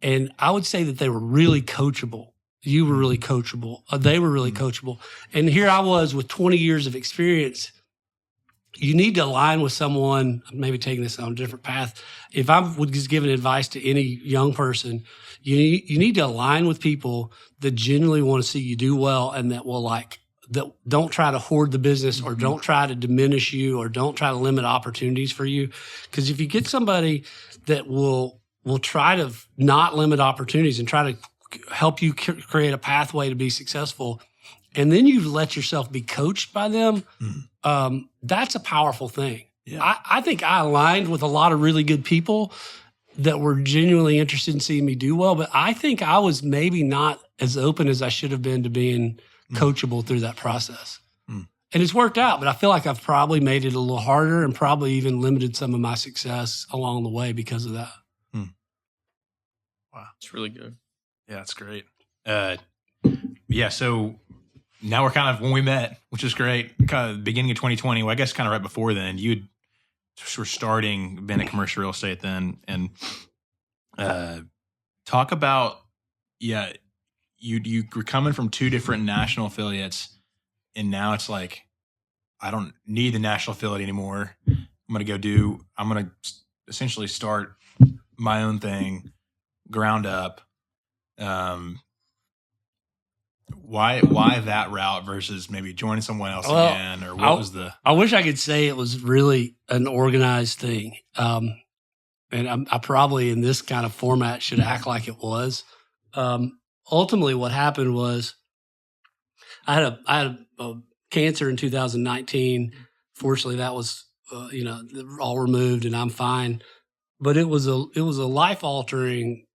And I would say that they were really coachable. You were really coachable. They were really coachable. And here I was with 20 years of experience. You need to align with someone, maybe taking this on a different path. If I was just giving advice to any young person, you need to align with people that genuinely want to see you do well and that will that don't try to hoard the business or don't try to diminish you or don't try to limit opportunities for you. Because if you get somebody that will try to not limit opportunities and try to help you create a pathway to be successful, and then you let yourself be coached by them, that's a powerful thing. Yeah. I think I aligned with a lot of really good people that were genuinely interested in seeing me do well, but I think I was maybe not as open as I should have been to being coachable through that process. And it's worked out, but I feel like I've probably made it a little harder and probably even limited some of my success along the way because of that. Wow. It's really good. Yeah, that's great. Yeah, so now we're kind of, when we met, which is great, kind of the beginning of 2020, well, I guess kind of right before then, you were starting Bennett Commercial Real Estate then, and talk about, you were coming from 2 different national affiliates, and now it's like, I don't need the national affiliate anymore. I'm going to essentially start my own thing, ground up. Why that route versus maybe joining someone else again, or what was the? I wish I could say it was really an organized thing, and I probably in this kind of format should act like it was. Ultimately, what happened was I had a cancer in 2019. Fortunately, that was all removed, and I'm fine. But it was a life altering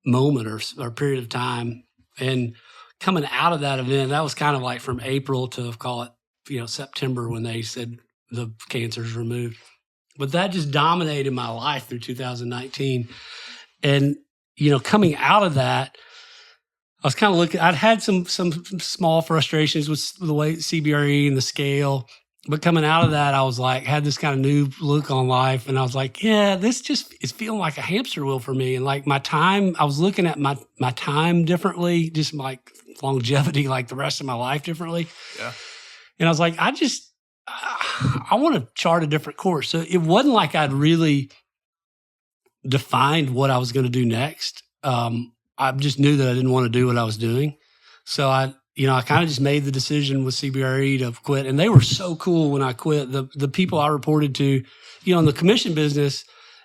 moment or period of time, and coming out of that event, that was kind of like from April to call it September when they said the cancer's removed. But that just dominated my life through 2019, and coming out of that, I was kind of looking, I'd had some small frustrations with the way CBRE and the scale, but coming out of that, I was like, had this kind of new look on life. And I was like, yeah, this just is feeling like a hamster wheel for me. And like my time, I was looking at my time differently, just like longevity, like the rest of my life differently. Yeah. And I was like, I want to chart a different course. So it wasn't like I'd really defined what I was going to do next. I just knew that I didn't want to do what I was doing. So I kind of just made the decision with CBRE to quit. And they were so cool when I quit. The people I reported to, in the commission business,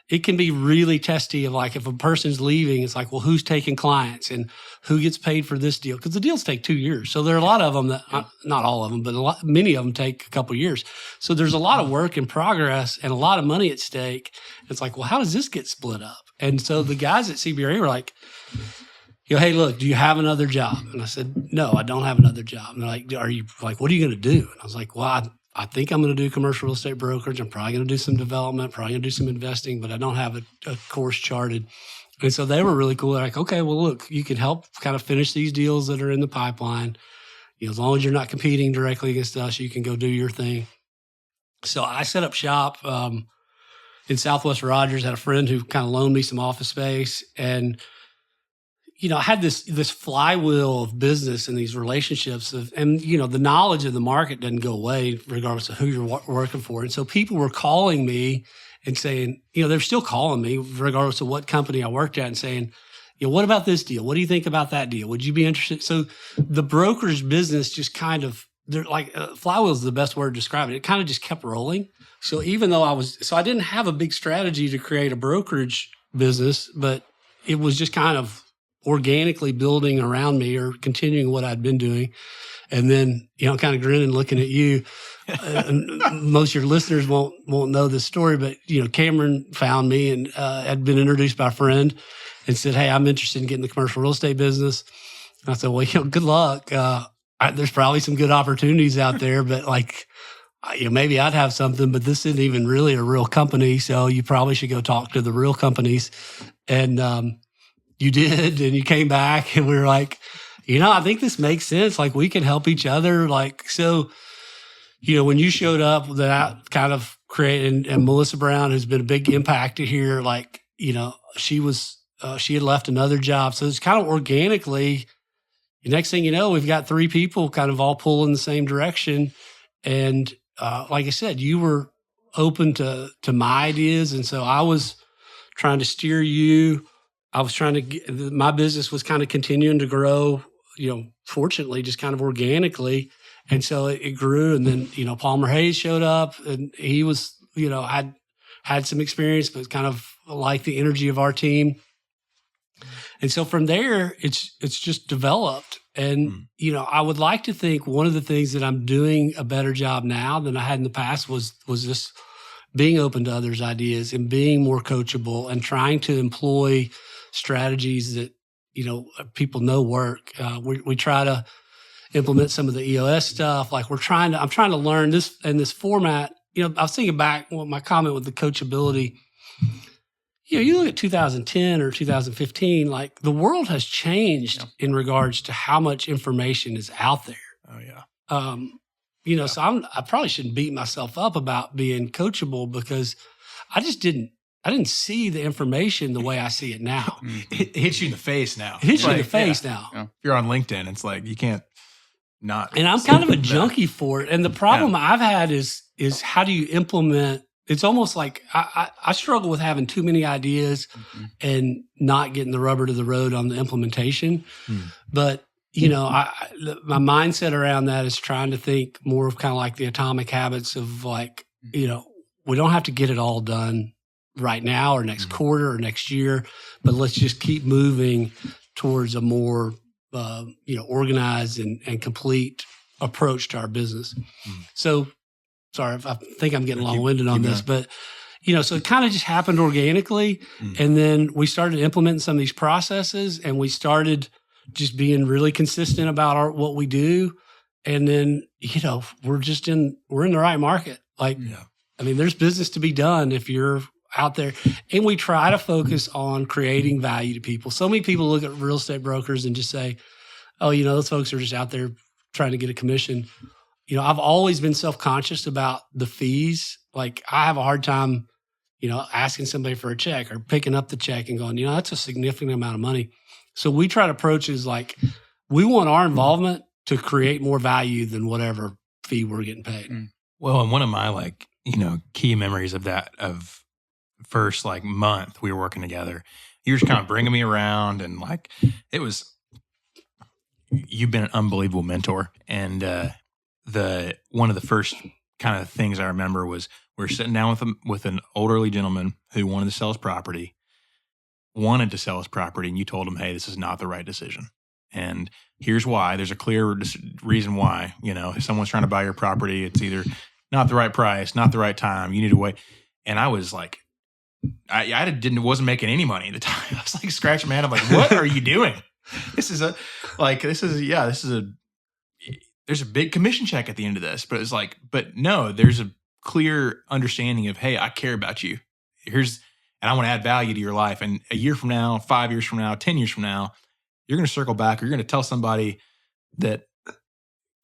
it can be really testy of like, if a person's leaving, it's like, well, who's taking clients and who gets paid for this deal? Because the deals take 2 years. So there are a lot of them that, not all of them, but many of them take a couple of years. So there's a lot of work in progress and a lot of money at stake. It's like, well, how does this get split up? And so the guys at CBRE were like, hey, look, do you have another job? And I said, no, I don't have another job. And they're like, what are you going to do? And I was like, well, I think I'm going to do commercial real estate brokerage. I'm probably going to do some development, probably going to do some investing, but I don't have a course charted. And so they were really cool. They're like, okay, well, look, you can help kind of finish these deals that are in the pipeline. As long as you're not competing directly against us, you can go do your thing. So I set up shop in Southwest Rogers. Had a friend who kind of loaned me some office space, and I had this flywheel of business and these relationships and the knowledge of the market doesn't go away regardless of who you're working for. And so people were calling me and saying, they're still calling me regardless of what company I worked at and saying, what about this deal? What do you think about that deal? Would you be interested? So the brokerage business just kind of, they're like, flywheel is the best word to describe it. It kind of just kept rolling. So even though I didn't have a big strategy to create a brokerage business, but it was just kind of organically building around me or continuing what I'd been doing. And then, kind of grinning, looking at you. Most of your listeners won't know this story, but, Cameron found me and had been introduced by a friend and said, hey, I'm interested in getting the commercial real estate business. And I said, well, good luck. There's probably some good opportunities out there, but like, maybe I'd have something, but this isn't even really a real company. So you probably should go talk to the real companies. And, you did, and you came back, and we were like, I think this makes sense. Like, we can help each other. Like, so, when you showed up, that kind of created, and Melissa Brown, who's been a big impact here, like, she had left another job. So it's kind of organically, the next thing you know, we've got 3 people kind of all pulling the same direction. And like I said, you were open to my ideas. And so I was trying to steer you. I was trying to get, my business was kind of continuing to grow, fortunately, just kind of organically. And so it grew. And then, Palmer Hayes showed up, and he was, had some experience, but kind of liked the energy of our team. And so from there, it's just developed. And, I would like to think one of the things that I'm doing a better job now than I had in the past was just being open to others' ideas and being more coachable and trying to employ strategies that, people know work. We try to implement some of the EOS stuff. Like I'm trying to learn this in this format. I was thinking back, my comment with the coachability, you look at 2010 or 2015, like the world has changed in regards to how much information is out there. Oh yeah. So I probably shouldn't beat myself up about being coachable because I didn't see the information the way I see it now. It hits you in the face now. It hits you in the face now. Yeah. If you're on LinkedIn, it's like you can't not. And I'm kind of a junkie for it. And the problem I've had is how do you implement? It's almost like I struggle with having too many ideas and not getting the rubber to the road on the implementation. But, my mindset around that is trying to think more of kind of like the atomic habits of like, we don't have to get it all done right now or next quarter or next year, but let's just keep moving towards a more, organized and complete approach to our business. So, sorry, I think I'm getting long-winded on this, but, so it kind of just happened organically. And then we started implementing some of these processes, and we started just being really consistent about what we do. And then, we're in the right market. Like, there's business to be done if you're out there. And we try to focus on creating value to people. So many people look at real estate brokers and just say, oh, those folks are just out there trying to get a commission. I've always been self-conscious about the fees. Like I have a hard time, asking somebody for a check or picking up the check and going, that's a significant amount of money. So we try to approach it as like, we want our involvement to create more value than whatever fee we're getting paid. Well, and one of my key memories of that, of first month we were working together, you were just kind of bringing me around, and you've been an unbelievable mentor. And one of the first kind of things I remember was we were sitting down with an elderly gentleman who wanted to sell his property, and you told him, hey, this is not the right decision. And here's why. There's a clear reason why. If someone's trying to buy your property, it's either not the right price, not the right time. You need to wait. And I was like, wasn't making any money at the time. I was like scratching my head. I'm like, what are you doing? There's a big commission check at the end of this. But it's like, but no, there's a clear understanding of, hey, I care about you. And I want to add value to your life. And a year from now, 5 years from now, 10 years from now, you're going to circle back, or you're going to tell somebody that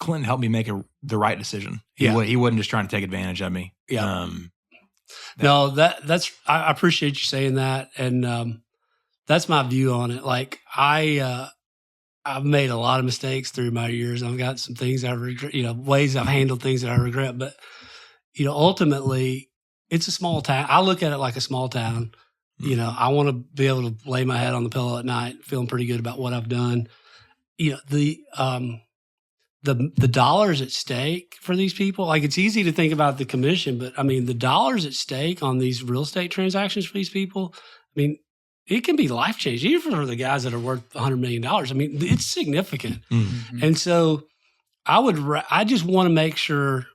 Clinton helped me make the right decision. He wasn't just trying to take advantage of me. Yeah. I appreciate you saying that. And that's my view on it. Like I've made a lot of mistakes through my years. I've got some things I regret, ways I've handled things that I regret. But, ultimately, it's a small town. I look at it like a small town. I want to be able to lay my head on the pillow at night, feeling pretty good about what I've done. The dollars at stake for these people, like it's easy to think about the commission, but I mean, the dollars at stake on these real estate transactions for these people, I mean, it can be life changing, even for the guys that are worth $100 million. I mean, it's significant. Mm-hmm. And so I just want to make sure.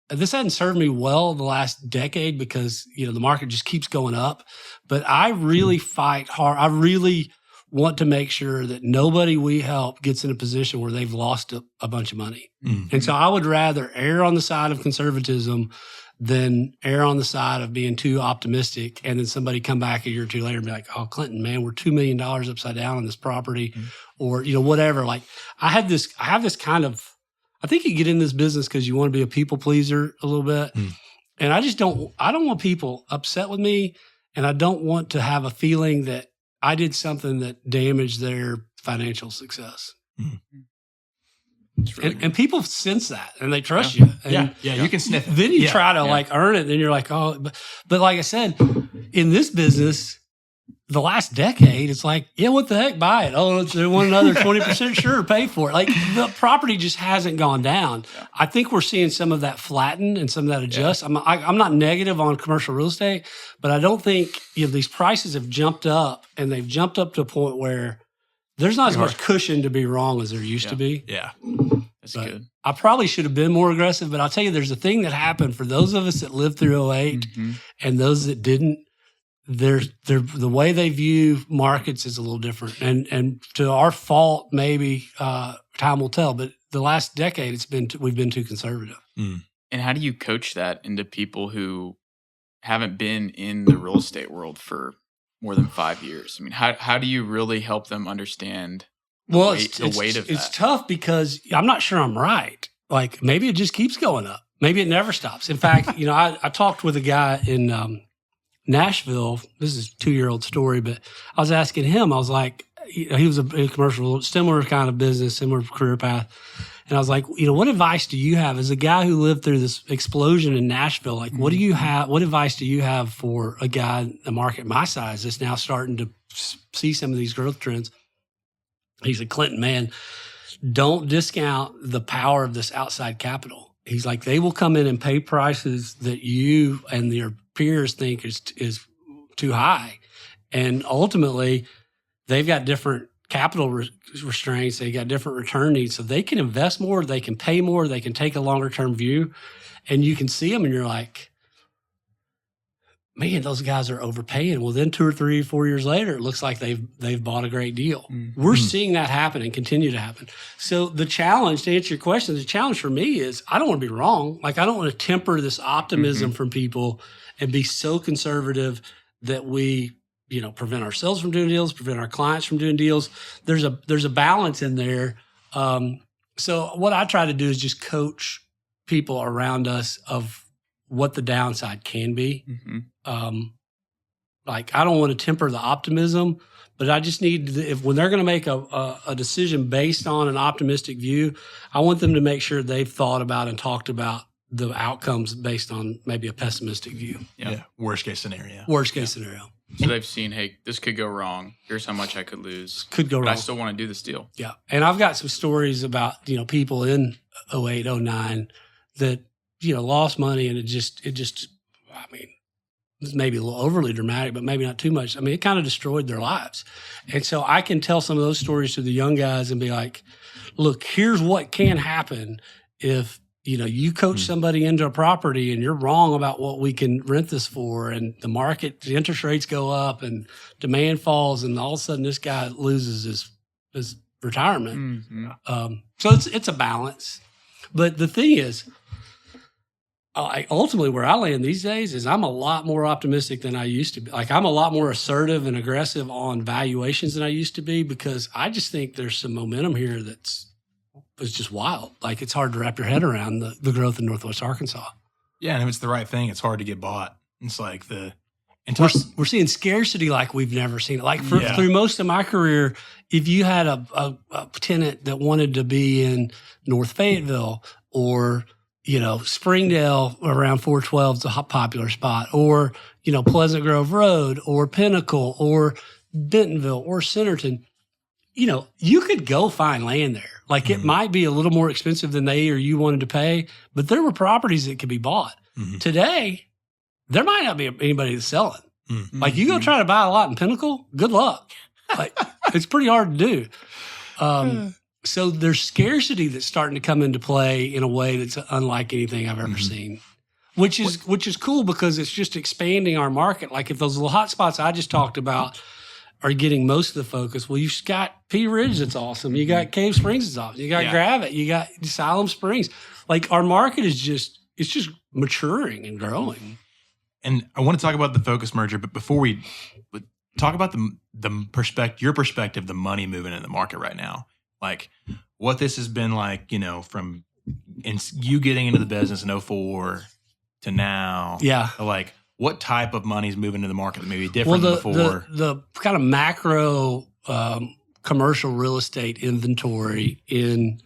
This hasn't served me well the last decade because, the market just keeps going up. But I really fight hard. I really want to make sure that nobody we help gets in a position where they've lost a bunch of money. Mm-hmm. And so I would rather err on the side of conservatism than err on the side of being too optimistic. And then somebody come back a year or two later and be like, oh, Clinton, man, we're $2 million upside down on this property, mm-hmm. or, whatever. Like I have this kind of, I think you get in this business because you want to be a people pleaser a little bit. Mm. And I don't want people upset with me. And I don't want to have a feeling that I did something that damaged their financial success. Mm. Really and people sense that and they trust you. And you can sniff it. Then you try to earn it. Then you're like, oh, but like I said, in this business, the last decade, it's like, what the heck, buy it. Oh, they want another 20%, sure, pay for it. Like the property just hasn't gone down. Yeah. I think we're seeing some of that flatten and some of that adjust. Yeah. I'm not negative on commercial real estate, but I don't think these prices have jumped up, and they've jumped up to a point where there's not as much cushion to be wrong as there used to be. Yeah, that's good. I probably should have been more aggressive, but I'll tell you, there's a thing that happened for those of us that lived through 08 mm-hmm. and those that didn't. The way they view markets is a little different, and to our fault, maybe time will tell. But the last decade, we've been too conservative. Mm. And how do you coach that into people who haven't been in the real estate world for more than 5 years? I mean, how do you really help them understand the weight of that? It's tough because I'm not sure I'm right. Like maybe it just keeps going up. Maybe it never stops. In fact, I talked with a guy in Nashville. This is a 2-year-old story, but I was asking him, I was like, he was a commercial, similar kind of business, similar career path. And I was like, what advice do you have as a guy who lived through this explosion in Nashville? Like, what do you have? What advice do you have for a guy, a market my size that's now starting to see some of these growth trends? He said, Clinton, man, don't discount the power of this outside capital. He's like, they will come in and pay prices that you and your peers think is too high. And ultimately, they've got different capital restraints. They got different return needs. So they can invest more, they can pay more, they can take a longer term view. And you can see them and you're like, man, those guys are overpaying. Well, then 2 or 3 or 4 years later, it looks like they've bought a great deal. Mm-hmm. We're seeing that happen and continue to happen. So the challenge, to answer your question, the challenge for me is I don't want to be wrong. Like I don't want to temper this optimism mm-hmm. from people and be so conservative that we, prevent ourselves from doing deals, prevent our clients from doing deals. There's a balance in there. So what I try to do is just coach people around us of what the downside can be. Like, I don't want to temper the optimism, but I just need when they're going to make a decision based on an optimistic view, I want them to make sure they've thought about and talked about the outcomes based on maybe a pessimistic view. Yeah. Worst case scenario. Scenario. So they've seen, hey, this could go wrong. Here's how much I could lose. Could go but wrong. I still want to do this deal. Yeah. And I've got some stories about, people in 08, 09 that, lost money, and it just, I mean, it's maybe a little overly dramatic, but maybe not too much. I mean, it kind of destroyed their lives. And so I can tell some of those stories to the young guys and be like, look, here's what can happen if, you coach somebody into a property and you're wrong about what we can rent this for, and the interest rates go up and demand falls, and all of a sudden this guy loses his retirement. So it's a balance. But the thing is, ultimately where I land these days is I'm a lot more optimistic than I used to be. Like, I'm a lot more assertive and aggressive on valuations than I used to be, because I just think there's some momentum here that's just wild. Like, it's hard to wrap your head around the growth in Northwest Arkansas. Yeah, and if it's the right thing, it's hard to get bought. It's like we're seeing scarcity like we've never seen it. Like, through most of my career, if you had a tenant that wanted to be in North Fayetteville or Springdale around 412 is a popular spot, or Pleasant Grove Road, or Pinnacle, or Bentonville, or Centerton, you could go find land there. Like, it might be a little more expensive than they or you wanted to pay, but there were properties that could be bought. Today, there might not be anybody that's selling. Like, you go try to buy a lot in Pinnacle, good luck. Like, it's pretty hard to do. So there's scarcity that's starting to come into play in a way that's unlike anything I've ever seen, which is cool, because it's just expanding our market. Like, if those little hot spots I just talked about are getting most of the focus, well, you've got Pea Ridge that's awesome. You got Cave Springs that's awesome. You got Gravette. You got Siloam Springs. Like, our market is just maturing and growing. And I want to talk about the Focus merger, but before we talk about your perspective, the money moving in the market right now, like what this has been like, from you getting into the business in 2004 to now. Yeah. Like, what type of money is moving into the market that may be different than before? The kind of macro commercial real estate inventory in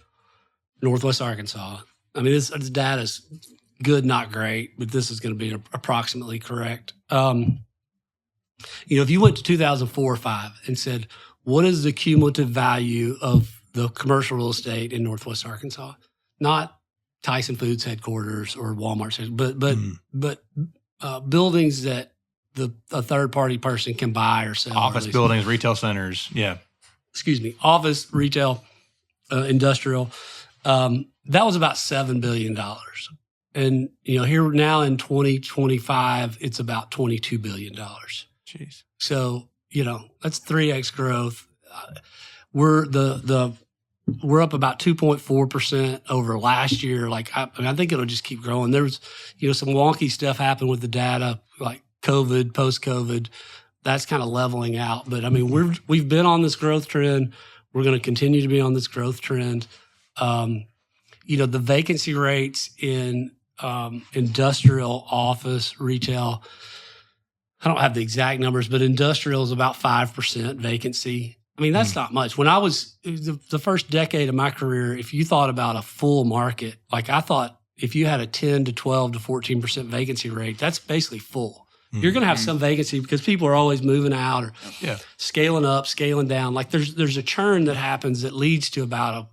Northwest Arkansas. I mean, this data's good, not great, but this is going to be approximately correct. If you went to 2004 or 5 and said, what is the cumulative value of the commercial real estate in Northwest Arkansas? Not Tyson Foods headquarters or Walmart, but buildings that a third party person can buy or sell. Office buildings, retail centers. Yeah. Office, retail, industrial. That was about $7 billion. And, here now in 2025, it's about $22 billion. Jeez. So, that's 3x growth. We're up about 2.4% over last year. Like, I think it'll just keep growing. There's, some wonky stuff happened with the data, like COVID, post-COVID. That's kind of leveling out. But I mean, we've been on this growth trend. We're going to continue to be on this growth trend. The vacancy rates in industrial, office, retail, I don't have the exact numbers, but industrial is about 5% vacancy. I mean, that's not much. When I was the first decade of my career, if you thought about a full market, like I thought if you had a 10 to 12 to 14% vacancy rate, that's basically full. You're going to have some vacancy because people are always moving out or scaling up, scaling down. Like there's a churn that happens that leads to about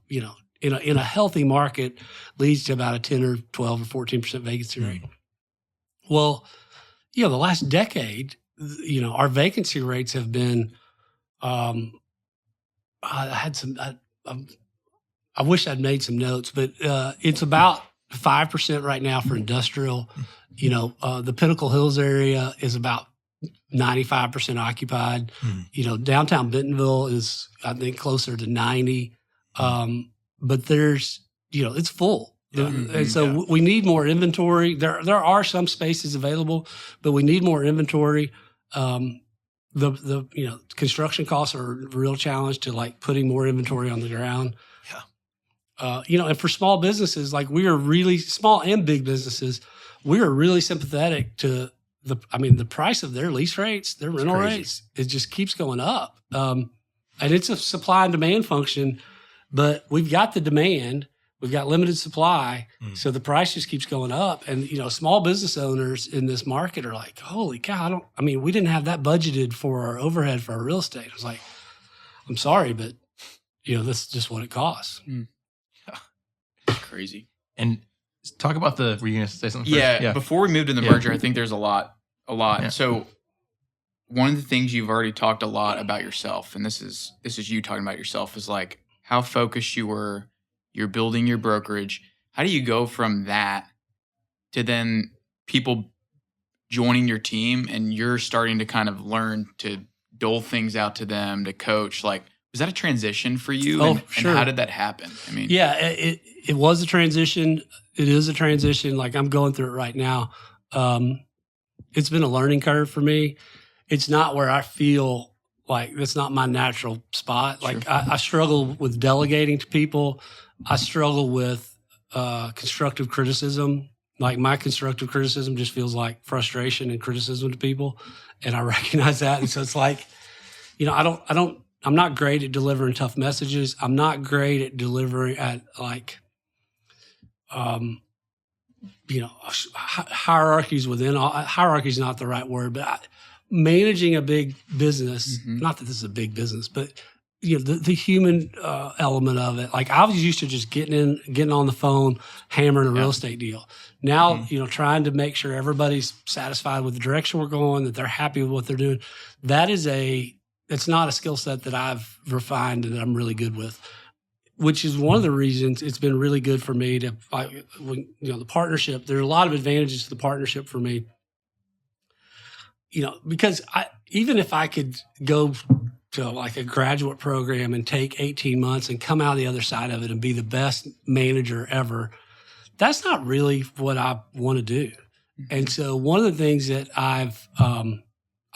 in a healthy market leads to about a 10 or 12 or 14% vacancy rate. Well, the last decade, our vacancy rates have been, I wish I'd made some notes, but it's about 5% right now for industrial. The Pinnacle Hills area is about 95% occupied. Downtown Bentonville is, I think, closer to 90. But there's, it's full. And so we need more inventory. There are some spaces available, but we need more inventory. the construction costs are a real challenge to like putting more inventory on the ground. Yeah. And for small businesses, like we are really small and big businesses, we are really sympathetic to the price of their lease rates, their rental rates. It just keeps going up. And it's a supply and demand function, but we've got the demand, we've got limited supply. So the price just keeps going up. And, small business owners in this market are like, holy cow, we didn't have that budgeted for our overhead for our real estate. I was like, I'm sorry, but this is just what it costs. It's crazy. And talk about were you going to say something first? Yeah. Before we move to the merger, I think there's a lot. Yeah. So one of the things you've already talked a lot about yourself, and this is you talking about yourself, is like how focused you were. You're building your brokerage. How do you go from that to then people joining your team and you're starting to kind of learn to dole things out to them, to coach? Like, was that a transition for you? Sure. And how did that happen? Yeah, it was a transition. It is a transition. Like I'm going through it right now. It's been a learning curve for me. It's not where I feel like that's not my natural spot. Like I struggle with delegating to people. I struggle with constructive criticism. Like my constructive criticism just feels like frustration and criticism to people. And I recognize that. And so it's like, I'm not great at delivering tough messages. I'm not great at delivering at like, hierarchies within. Hierarchy is not the right word, but managing a big business. Not that this is a big business, but the human element of it. Like I was used to just getting on the phone, hammering a real estate deal. Now, trying to make sure everybody's satisfied with the direction we're going, that they're happy with what they're doing. It's not a skill set that I've refined and that I'm really good with, which is one of the reasons it's been really good for me to, the partnership. There's a lot of advantages to the partnership for me, because even if I could go to like a graduate program and take 18 months and come out the other side of it and be the best manager ever, that's not really what I want to do. And so one of the things that I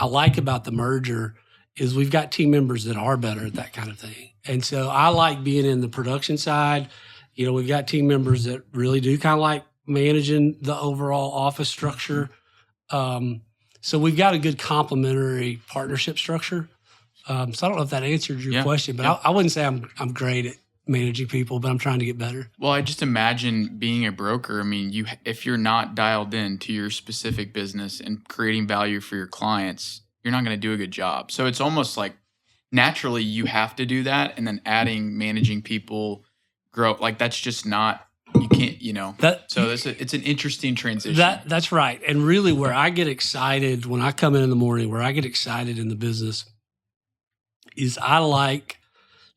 like about the merger is we've got team members that are better at that kind of thing. And so I like being in the production side. We've got team members that really do kind of like managing the overall office structure. So we've got a good complementary partnership structure. So I don't know if that answered your question, but I wouldn't say I'm great at managing people, but I'm trying to get better. Well, I just imagine being a broker. If you're not dialed in to your specific business and creating value for your clients, you're not going to do a good job. So it's almost like naturally you have to do that, and then adding managing people, grow, like that's just not, you can't, so it's an interesting transition. That's right. And really where I get excited when I come in the morning, where I get excited in the business is I like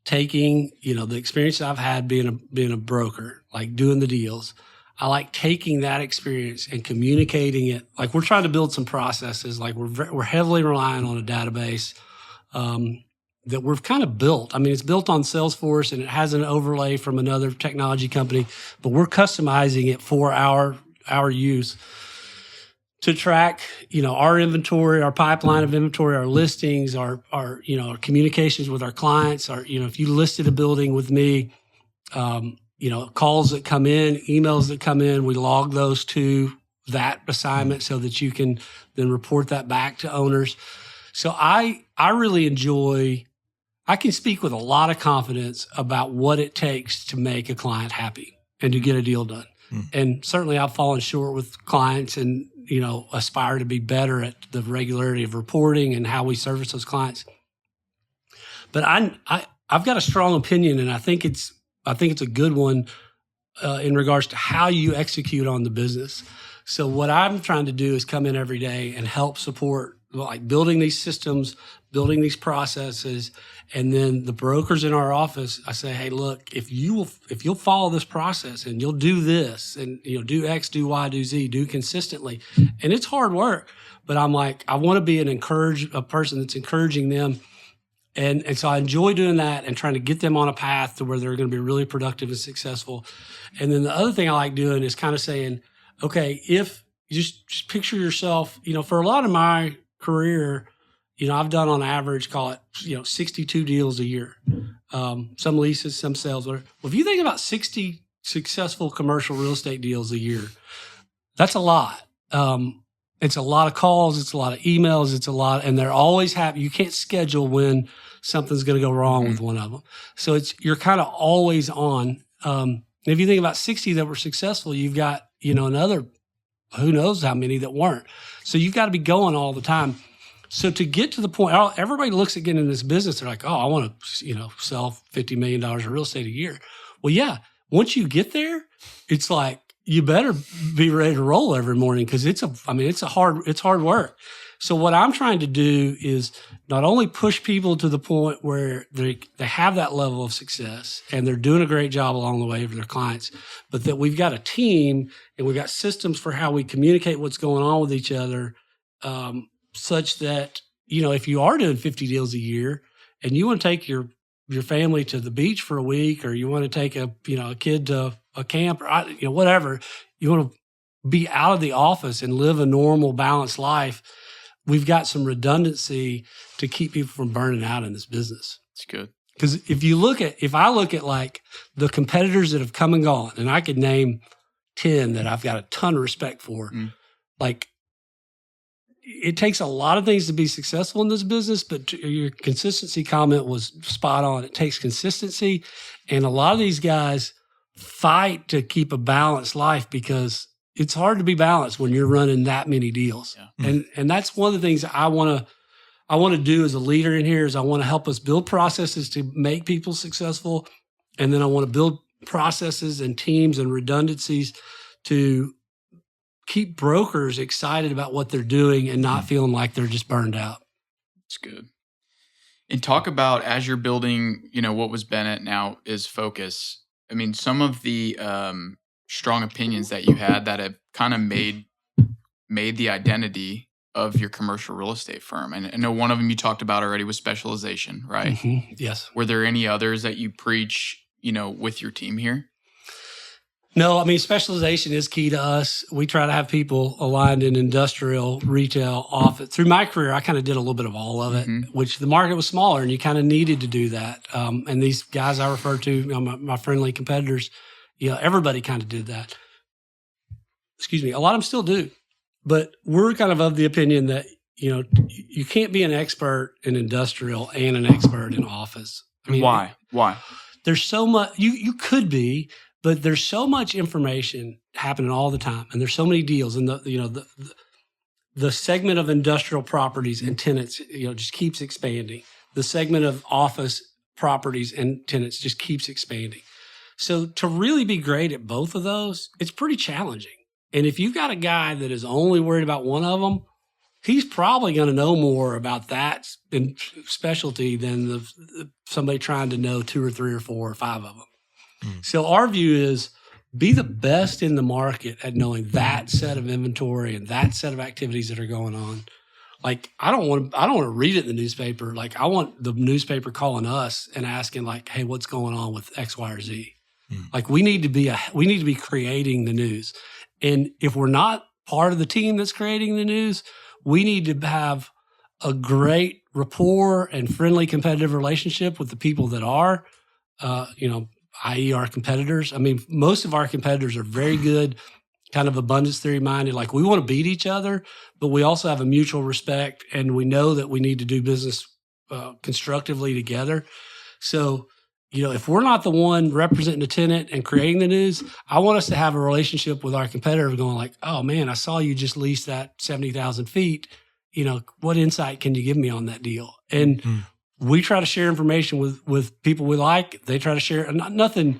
taking, the experience I've had being a broker, like doing the deals. I like taking that experience and communicating it. Like we're trying to build some processes. Like we're heavily relying on a database that we've kind of built. It's built on Salesforce and it has an overlay from another technology company, but we're customizing it for our use to track, our inventory, our pipeline of inventory, our listings, our communications with our clients. If you listed a building with me, calls that come in, emails that come in, we log those to that assignment so that you can then report that back to owners. So I really enjoy, I can speak with a lot of confidence about what it takes to make a client happy and to get a deal done. And certainly I've fallen short with clients and, aspire to be better at the regularity of reporting and how we service those clients. But I've got a strong opinion, and I think it's a good one in regards to how you execute on the business. So what I'm trying to do is come in every day and help support like building these systems, building these processes, and then the brokers in our office, I say, hey, look, if you'll follow this process and you'll do this and do X, do Y, do Z, do consistently, and it's hard work, but I'm like, I want to be a person that's encouraging them. And so I enjoy doing that and trying to get them on a path to where they're going to be really productive and successful. And then the other thing I like doing is kind of saying, okay, if you just picture yourself, for a lot of my career, I've done on average, call it, 62 deals a year. Some leases, some sales. Well, if you think about 60 successful commercial real estate deals a year, that's a lot. It's a lot of calls. It's a lot of emails. It's a lot, and they're always happy. You can't schedule when something's going to go wrong with one of them. So you're kind of always on. If you think about 60 that were successful, you've got, another, who knows how many that weren't. So you've got to be going all the time. So to get to the point, everybody looks at getting in this business. They're like, oh, I want to, sell $50 million of real estate a year. Well, yeah, once you get there, it's like, you better be ready to roll every morning because it's hard work. So what I'm trying to do is not only push people to the point where they have that level of success and they're doing a great job along the way for their clients, but that we've got a team and we've got systems for how we communicate what's going on with each other, such that, if you are doing 50 deals a year and you want to take your family to the beach for a week, or you want to take a kid to a camp, or whatever, you want to be out of the office and live a normal, balanced life. We've got some redundancy to keep people from burning out in this business. It's good. Because if I look at like the competitors that have come and gone, and I could name 10 that I've got a ton of respect for, like, it takes a lot of things to be successful in this business, but your consistency comment was spot on. It takes consistency, and a lot of these guys fight to keep a balanced life because it's hard to be balanced when you're running that many deals. Yeah. And that's one of the things I want to do as a leader in here is I want to help us build processes to make people successful, and then I want to build processes and teams and redundancies to keep brokers excited about what they're doing and not feeling like they're just burned out. That's good. And talk about, as you're building, what was Bennett now is Focus. I mean, some of the strong opinions that you had that have kind of made the identity of your commercial real estate firm. And I know one of them you talked about already was specialization, right? Mm-hmm. Yes. Were there any others that you preach, with your team here? No, specialization is key to us. We try to have people aligned in industrial, retail, office. Through my career, I kind of did a little bit of all of it, which the market was smaller and you kind of needed to do that. And these guys I refer to, my friendly competitors, everybody kind of did that. Excuse me. A lot of them still do. But we're kind of the opinion that, you can't be an expert in industrial and an expert in office. Why? There's so much, you could be, but there's so much information happening all the time, and there's so many deals, and the segment of industrial properties and tenants, just keeps expanding. The segment of office properties and tenants just keeps expanding. So to really be great at both of those, it's pretty challenging. And if you've got a guy that is only worried about one of them, he's probably going to know more about that specialty than somebody trying to know 2 or 3 or 4 or 5 of them. So our view is be the best in the market at knowing that set of inventory and that set of activities that are going on. Like, I don't want to read it in the newspaper. Like, I want the newspaper calling us and asking, like, hey, what's going on with X, Y, or Z? Like, we need to be creating the news. And if we're not part of the team that's creating the news, we need to have a great rapport and friendly competitive relationship with the people that are, i.e. our competitors. Most of our competitors are very good, kind of abundance theory minded. Like, we want to beat each other, but we also have a mutual respect, and we know that we need to do business constructively together. So, if we're not the one representing the tenant and creating the news, I want us to have a relationship with our competitor going like, oh man, I saw you just leased that 70,000 feet. What insight can you give me on that deal? And we try to share information with people we like. They try to share nothing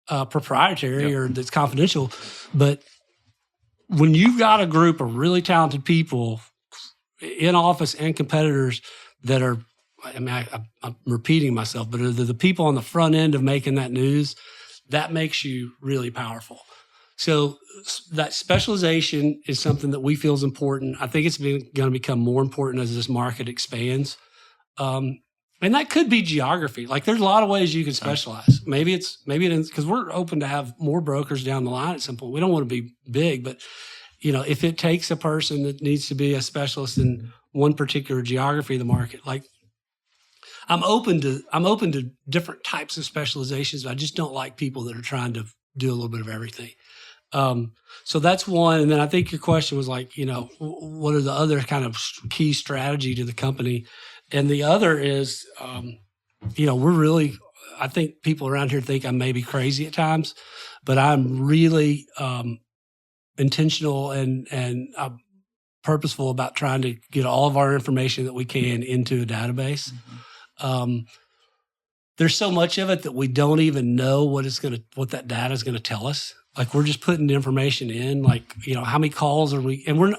proprietary or that's confidential. But when you've got a group of really talented people in office and competitors that are, I'm repeating myself, but the people on the front end of making that news, that makes you really powerful. So that specialization is something that we feel is important. I think it's going to become more important as this market expands. And that could be geography. Like, there's a lot of ways you can specialize. Maybe it is because we're open to have more brokers down the line at some point. We don't want to be big, but if it takes a person that needs to be a specialist in one particular geography of the market. Like I'm open to different types of specializations, but I just don't like people that are trying to do a little bit of everything. So that's one. And then I think your question was like, what are the other kind of key strategy to the company? And the other is, I think people around here think I'm maybe crazy at times, but I'm really intentional and purposeful about trying to get all of our information that we can into a database. There's so much of it that we don't even know what that data is going to tell us. Like we're just putting the information in, like, how many calls are we, and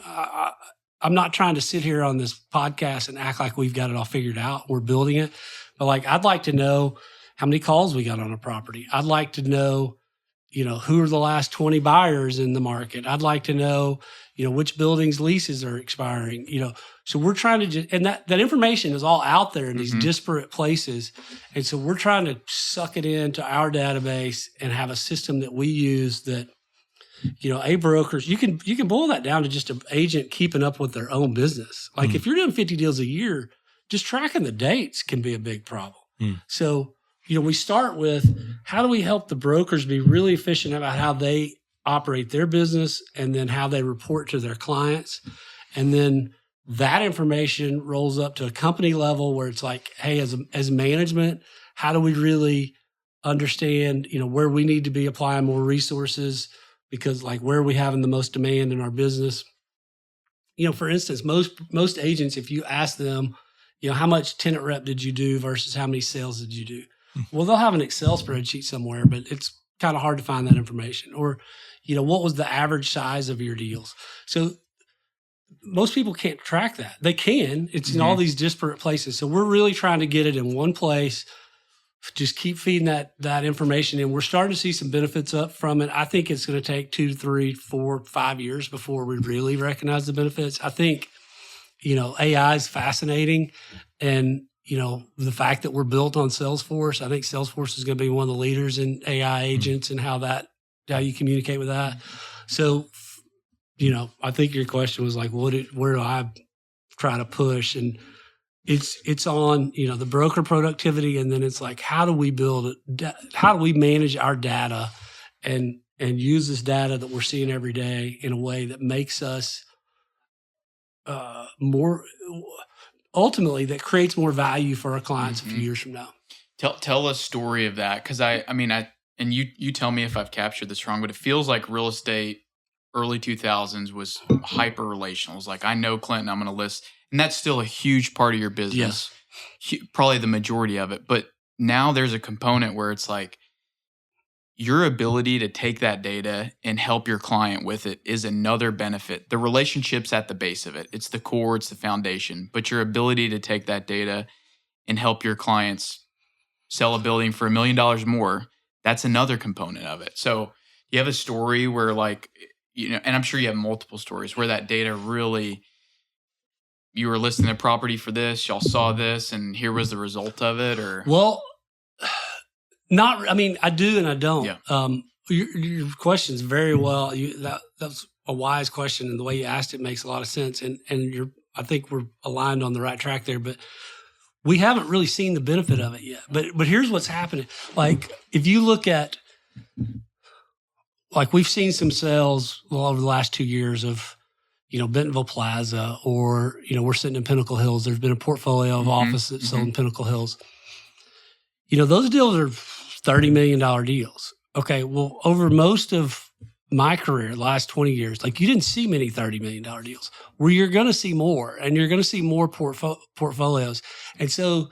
I'm not trying to sit here on this podcast and act like we've got it all figured out. We're building it. But like, I'd like to know how many calls we got on a property. I'd like to know, who are the last 20 buyers in the market. I'd like to know, which buildings leases are expiring, So we're trying to and that information is all out there in these disparate places. And so we're trying to suck it into our database and have a system that we use that, brokers, you can boil that down to just an agent keeping up with their own business. Like if you're doing 50 deals a year, just tracking the dates can be a big problem. So, we start with how do we help the brokers be really efficient about how they operate their business and then how they report to their clients. And then that information rolls up to a company level where it's like, hey, as management, how do we really understand, where we need to be applying more resources? Because like where are we having the most demand in our business? For instance, most agents, if you ask them, how much tenant rep did you do versus how many sales did you do? Well, they'll have an Excel spreadsheet somewhere, but it's kind of hard to find that information. Or, what was the average size of your deals? So most people can't track that. They can. It's in all these disparate places. So we're really trying to get it in one place. Just keep feeding that information in. We're starting to see some benefits up from it. I think it's going to take 2, 3, 4, 5 years before we really recognize the benefits. I think, AI is fascinating. And, the fact that we're built on Salesforce, I think Salesforce is going to be one of the leaders in AI agents and how you communicate with that. So, I think your question was like, where do I try to push? And it's on, the broker productivity. And then it's like, how do we manage our data and use this data that we're seeing every day in a way that makes us more, ultimately that creates more value for our clients a few years from now. Tell a story of that. Cause and you tell me if I've captured this wrong, but it feels like real estate early 2000s was hyper relational. It was like, I know Clinton, I'm going to list. And that's still a huge part of your business. Yes. Probably the majority of it. But now there's a component where it's like your ability to take that data and help your client with it is another benefit. The relationship's at the base of it. It's the core, it's the foundation. But your ability to take that data and help your clients sell a building for $1 million more, that's another component of it. So you have a story where like, and I'm sure you have multiple stories where that data really, you were listing a property for this, y'all saw this, and here was the result of it, or? Well, I do and I don't. Yeah. Your question's very well. That's a wise question, and the way you asked it makes a lot of sense. And I think we're aligned on the right track there. But we haven't really seen the benefit of it yet. But here's what's happening. Like if you look at, like we've seen some sales over the last 2 years of, Bentonville Plaza, or we're sitting in Pinnacle Hills. There's been a portfolio of offices sold in Pinnacle Hills. Those deals are $30 million deals. Okay, well, over most of my career, the last 20 years, like you didn't see many $30 million deals. Where you're going to see more, and you're going to see more portfolios. And so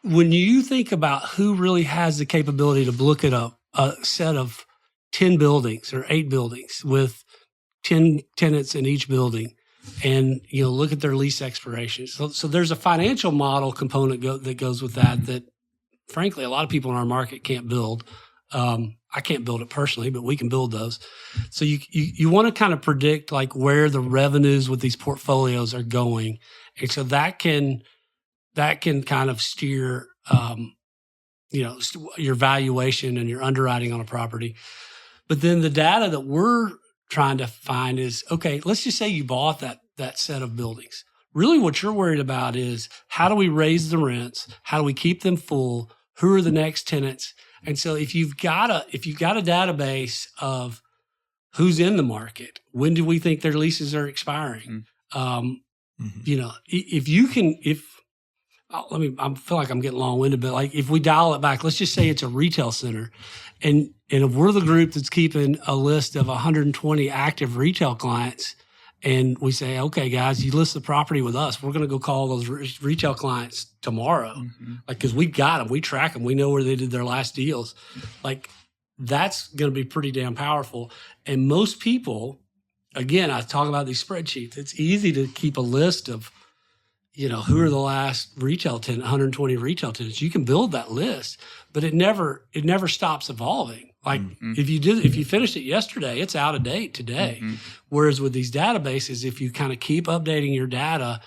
when you think about who really has the capability to look at a set of 10 buildings or 8 buildings with 10 tenants in each building, and look at their lease expirations. So there's a financial model component that goes with that frankly a lot of people in our market can't build. I can't build it personally, but we can build those. So you want to kind of predict like where the revenues with these portfolios are going, and so that can kind of steer your valuation and your underwriting on a property. But then the data that we're trying to find is, okay, let's just say you bought that set of buildings. Really what you're worried about is how do we raise the rents? How do we keep them full? Who are the next tenants? And so if you've got a database of who's in the market, when do we think their leases are expiring? You know, I feel like I'm getting long-winded, but like if we dial it back, let's just say it's a retail center, and if we're the group that's keeping a list of 120 active retail clients, and we say, okay, guys, you list the property with us, we're going to go call those retail clients tomorrow, like because we got them, we track them, we know where they did their last deals, like that's going to be pretty damn powerful. And most people, again, I talk about these spreadsheets. It's easy to keep a list of, you know, who are the last retail tenant, 120 retail tenants. You can build that list, but it never stops evolving. Like if you finished it yesterday, it's out of date today. Whereas with these databases, if you kind of keep updating your data,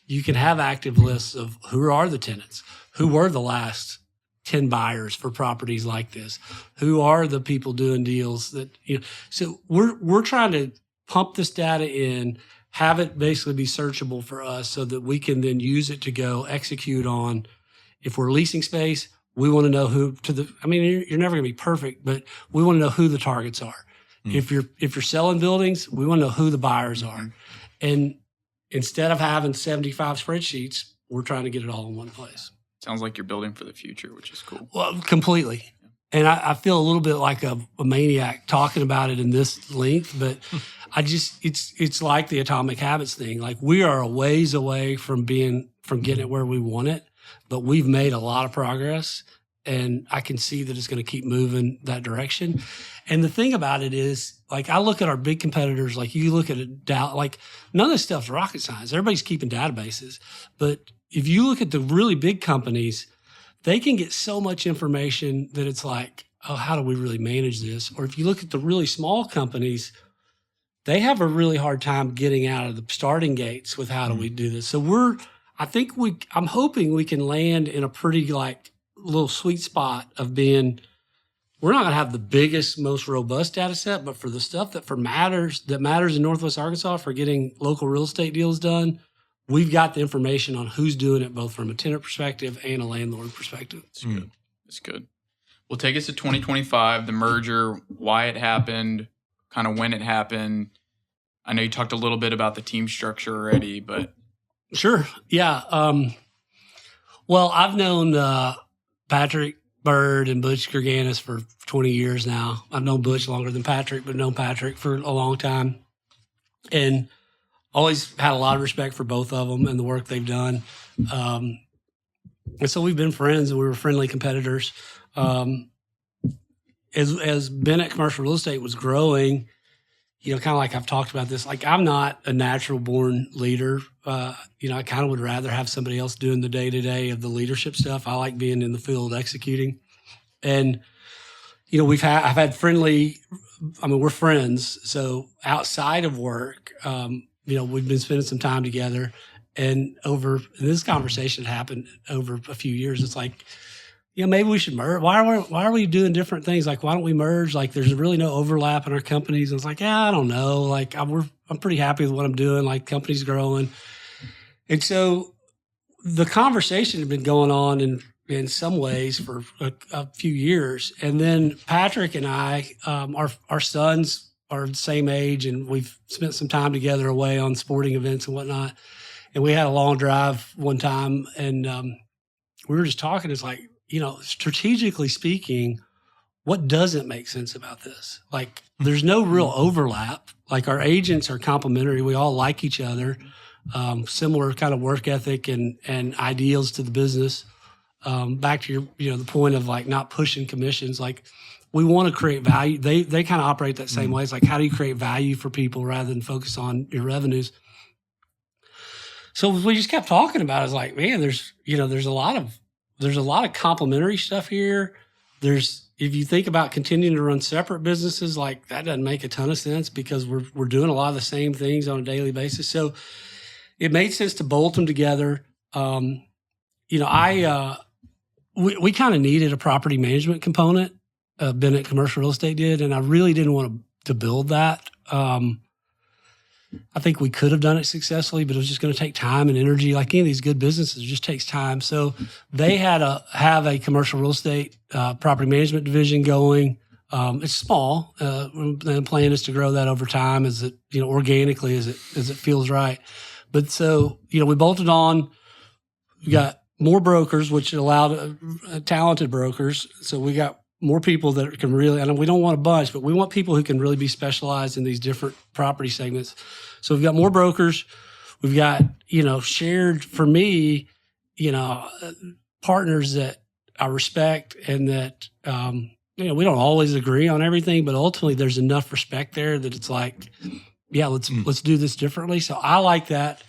you can have active lists of who are the tenants, who were the last 10 buyers for properties like this, who are the people doing deals that, you know. So we're trying to pump this data in, have it basically be searchable for us so that we can then use it to go execute on. If we're leasing space, we want to know you're never going to be perfect, but we want to know who the targets are. If you're selling buildings, we want to know who the buyers are. And instead of having 75 spreadsheets, we're trying to get it all in one place. Sounds like you're building for the future, which is cool. Well, completely. And I feel a little bit like a maniac talking about it in this length, but it's like the Atomic Habits thing. Like we are a ways away from getting it where we want it, but we've made a lot of progress, and I can see that it's going to keep moving that direction. And the thing about it is, like I look at our big competitors, like you look at like none of this stuff's rocket science. Everybody's keeping databases, but if you look at the really big companies, they can get so much information that it's like, oh, how do we really manage this? Or if you look at the really small companies, they have a really hard time getting out of the starting gates with how do we do this. So I'm hoping we can land in a pretty like little sweet spot of being, we're not going to have the biggest, most robust data set, but for the stuff that matters in Northwest Arkansas for getting local real estate deals done, we've got the information on who's doing it, both from a tenant perspective and a landlord perspective. It's good. It's good. Well, take us to 2025, the merger, why it happened, kind of when it happened. I know you talked a little bit about the team structure already, but. Sure. Yeah. Well, I've known Patrick Bird and Butch Gerganis for 20 years now. I've known Butch longer than Patrick, but known Patrick for a long time. And always had a lot of respect for both of them and the work they've done. And so we've been friends, and we were friendly competitors. As Bennett Commercial Real Estate was growing, you know, kind of like I've talked about this, like I'm not a natural born leader. You know, I kind of would rather have somebody else doing the day-to-day of the leadership stuff. I like being in the field executing. And, you know, we're friends. So outside of work, you know, we've been spending some time together, and this conversation happened over a few years. It's like, you know, maybe we should merge. Why are we doing different things? Like, why don't we merge? Like, there's really no overlap in our companies. And it's like, yeah, I don't know. Like, I'm pretty happy with what I'm doing. Like, company's growing. And so the conversation had been going on in some ways for a few years. And then Patrick and I, our sons are the same age, and we've spent some time together away on sporting events and whatnot. And we had a long drive one time, and we were just talking. It's like, you know, strategically speaking, what doesn't make sense about this? Like, there's no real overlap. Like, our agents are complementary. We all like each other, similar kind of work ethic and ideals to the business. Back to the point of like not pushing commissions. Like, we want to create value. They kind of operate that same way. It's like, how do you create value for people rather than focus on your revenues? So we just kept talking about it. It's like, man, there's a lot of complementary stuff here. If you think about continuing to run separate businesses, like that doesn't make a ton of sense because we're doing a lot of the same things on a daily basis. So it made sense to bolt them together. We kind of needed a property management component. Bennett Commercial Real Estate did, and I really didn't want to build that. I think we could have done it successfully, but it was just going to take time and energy. Like any of these good businesses, it just takes time. So they had to have a commercial real estate property management division going. It's small. The plan is to grow that over time as it, organically as it feels right. But so, we bolted on. We got more brokers, which allowed talented brokers. So we got more people that can really, and we don't want a bunch, but we want people who can really be specialized in these different property segments. So we've got more brokers. We've got, shared, for me, partners that I respect and that, we don't always agree on everything, but ultimately there's enough respect there that it's like, yeah, let's do this differently. So I like that.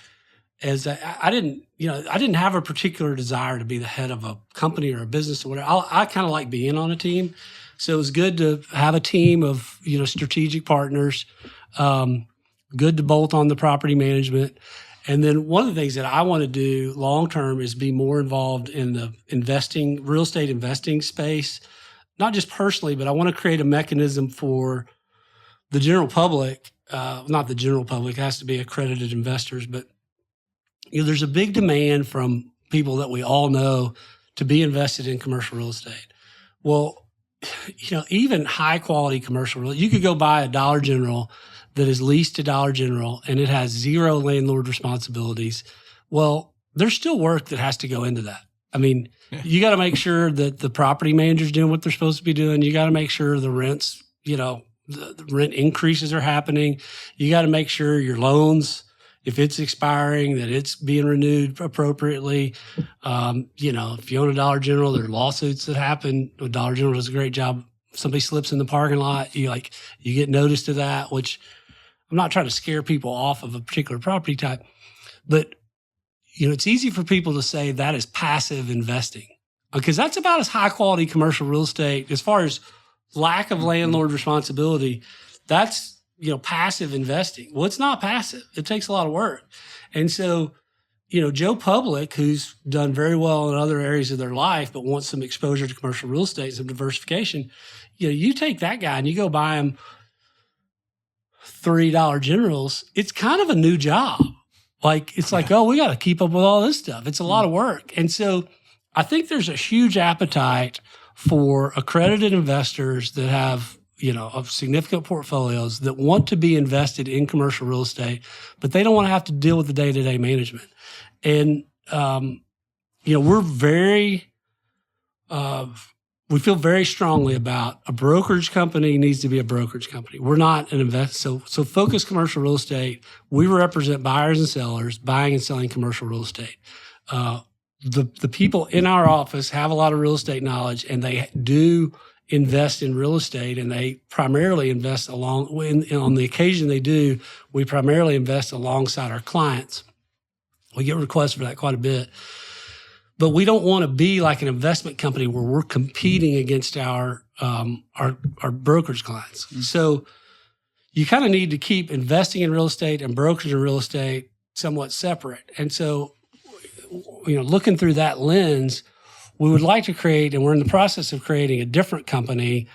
As I didn't have a particular desire to be the head of a company or a business or whatever. I kind of like being on a team. So it was good to have a team of, strategic partners, good to bolt on the property management. And then one of the things that I want to do long-term is be more involved in the real estate investing space, not just personally, but I want to create a mechanism for the general public, not the general public, it has to be accredited investors, but there's a big demand from people that we all know to be invested in commercial real estate. Well, even high quality commercial real, you could go buy a Dollar General that is leased to Dollar General and it has zero landlord responsibilities. Well, there's still work that has to go into that. I mean, you got to make sure that the property manager's doing what they're supposed to be doing. You got to make sure the rents, the rent increases are happening. You got to make sure your loans, if it's expiring, that it's being renewed appropriately. If you own a Dollar General, there are lawsuits that happen. Dollar General does a great job. If somebody slips in the parking lot, you get notice to that, which I'm not trying to scare people off of a particular property type, but it's easy for people to say that is passive investing because that's about as high quality commercial real estate as far as lack of landlord responsibility. That's, passive investing. Well, it's not passive. It takes a lot of work. And so, Joe Public, who's done very well in other areas of their life, but wants some exposure to commercial real estate, some diversification, you take that guy and you go buy him $3 Generals. It's kind of a new job. Oh, we got to keep up with all this stuff. It's a lot of work. And so I think there's a huge appetite for accredited investors that have, of significant portfolios that want to be invested in commercial real estate, but they don't want to have to deal with the day-to-day management. And, we're we feel very strongly about a brokerage company needs to be a brokerage company. We're not an investor. So Focus Commercial Real Estate, we represent buyers and sellers buying and selling commercial real estate. The people in our office have a lot of real estate knowledge and they do invest in real estate, and they primarily invest on the occasion they do, we primarily invest alongside our clients. We get requests for that quite a bit. But we don't want to be like an investment company where we're competing against our brokerage clients. Mm-hmm. So you kind of need to keep investing in real estate and brokerage in real estate somewhat separate. And so, looking through that lens, we would like to create, and we're in the process of creating a different company.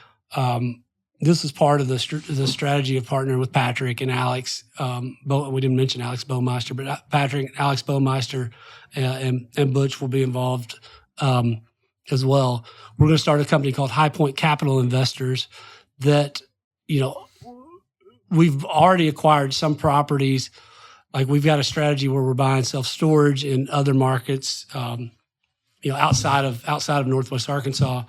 This is part of the strategy of partnering with Patrick and Alex. We didn't mention Alex Baumeister, but Patrick, Alex Baumeister, and Butch will be involved as well. We're going to start a company called High Point Capital Investors that, we've already acquired some properties. Like we've got a strategy where we're buying self-storage in other markets, outside of Northwest Arkansas.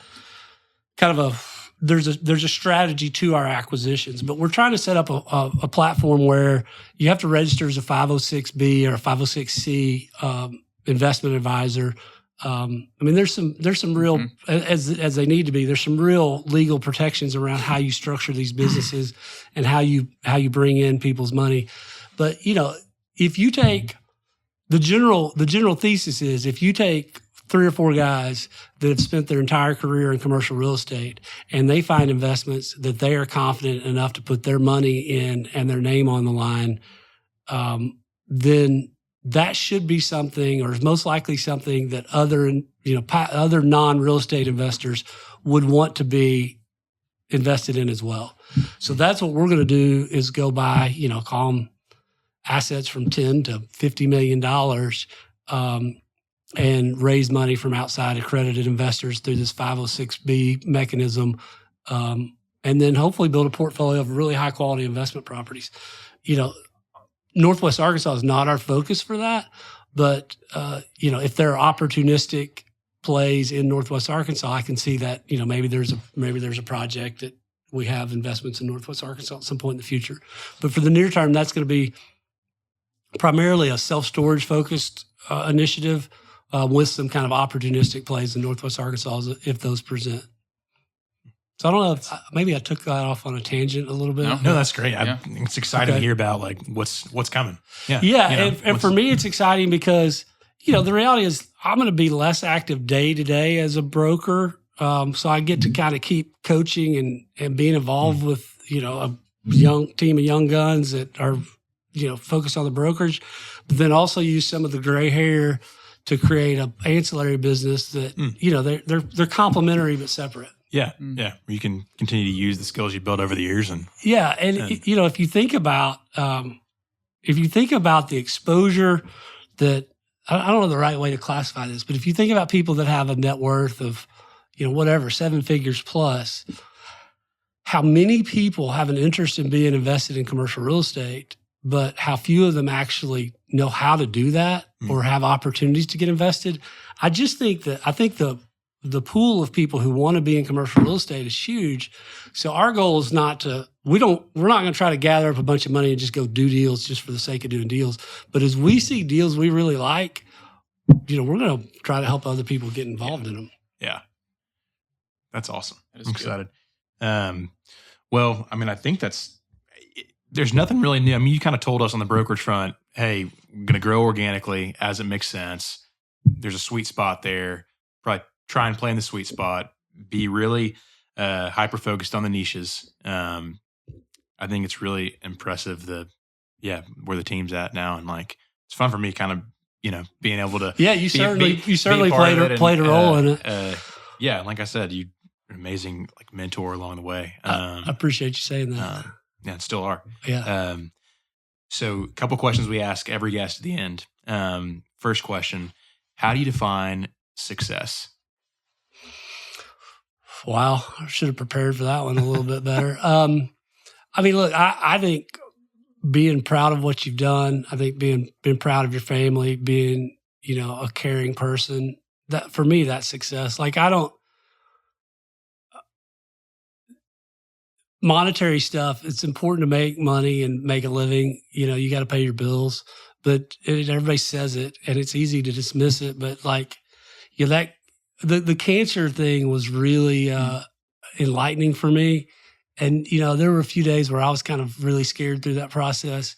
There's a strategy to our acquisitions, but we're trying to set up a platform where you have to register as a 506B or a 506C investment advisor. There's some real, as they need to be, there's some real legal protections around how you structure these businesses and how you bring in people's money. But if you take the general thesis is if you take 3 or 4 guys that have spent their entire career in commercial real estate and they find investments that they are confident enough to put their money in and their name on the line, then that should be something, or is most likely something that other non-real estate investors would want to be invested in as well. So that's what we're going to do is go buy, call them assets from $10 to $50 million and raise money from outside accredited investors through this 506B mechanism, and then hopefully build a portfolio of really high quality investment properties. Northwest Arkansas is not our focus for that, but if there are opportunistic plays in Northwest Arkansas, I can see that maybe there's a project that we have investments in Northwest Arkansas at some point in the future. But for the near term, that's going to be primarily a self-storage focused initiative with some kind of opportunistic plays in Northwest Arkansas if those present. So I don't know if maybe I took that off on a tangent a little bit. No, that's great. It's exciting to hear about like what's coming. Yeah. And for me, it's exciting because, the reality is I'm going to be less active day to day as a broker. So I get to kind of keep coaching and being involved with, a young team of young guns that are, focused on the brokerage, but then also use some of the gray hair to create an ancillary business that, they're complementary but separate. Yeah. Yeah. Where you can continue to use the skills you built over the years. And if you think about the exposure that, I don't know the right way to classify this, but if you think about people that have a net worth of, 7 figures plus, how many people have an interest in being invested in commercial real estate, but how few of them actually know how to do that or have opportunities to get invested. I think the pool of people who want to be in commercial real estate is huge. So our goal is we're not going to try to gather up a bunch of money and just go do deals just for the sake of doing deals. But as we see deals we really like, we're going to try to help other people get involved in them. Yeah. That's awesome. I'm excited. Well, I think there's nothing really new. You kind of told us on the brokerage front, hey, we're going to grow organically as it makes sense. There's a sweet spot there. Probably try and play in the sweet spot, be really hyper-focused on the niches. I think it's really impressive where the team's at now. And it's fun for me kind of, being able to. Yeah, you certainly played a role in it. Yeah, like I said, you're an amazing mentor along the way. I appreciate you saying that. Yeah, and still are. Yeah. So a couple questions we ask every guest at the end. First question, how do you define success? Wow, I should have prepared for that one a little bit better. Look, I think being proud of what you've done, I think being proud of your family, being, a caring person, that for me, that's success. Monetary stuff, it's important to make money and make a living. You got to pay your bills, but everybody says it and it's easy to dismiss it. But the cancer thing was really enlightening for me. And, there were a few days where I was kind of really scared through that process.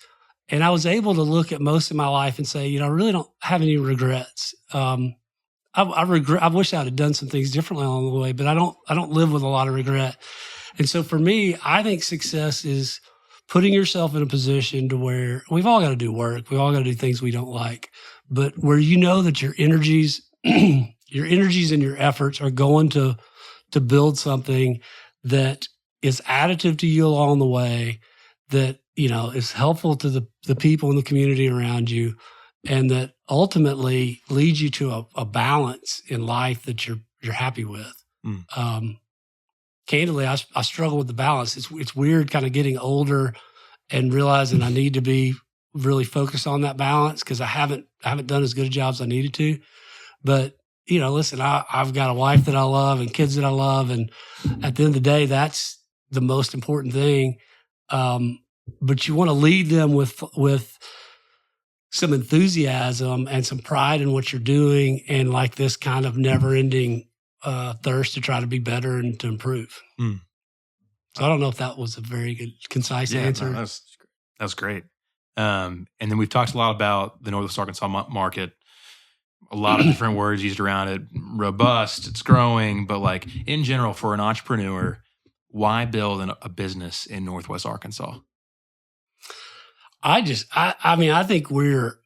And I was able to look at most of my life and say, I really don't have any regrets. I wish I had done some things differently along the way, but I don't live with a lot of regret. And so for me, I think success is putting yourself in a position to where we've all got to do work. We've all got to do things we don't like, but where that your energies, and your efforts are going to build something that is additive to you along the way, that, is helpful to the people in the community around you, and that ultimately leads you to a balance in life that you're happy with. Candidly, I struggle with the balance. It's weird kind of getting older and realizing I need to be really focused on that balance because I haven't done as good a job as I needed to. But, listen, I've got a wife that I love and kids that I love. And at the end of the day, that's the most important thing. But you want to lead them with some enthusiasm and some pride in what you're doing and this kind of never ending thirst to try to be better and to improve. So I don't know if that was a very good, concise answer. No, that was great. And then we've talked a lot about the Northwest Arkansas market. A lot of different words used around it. Robust, it's growing, but in general, for an entrepreneur, why build a business in Northwest Arkansas? I think we're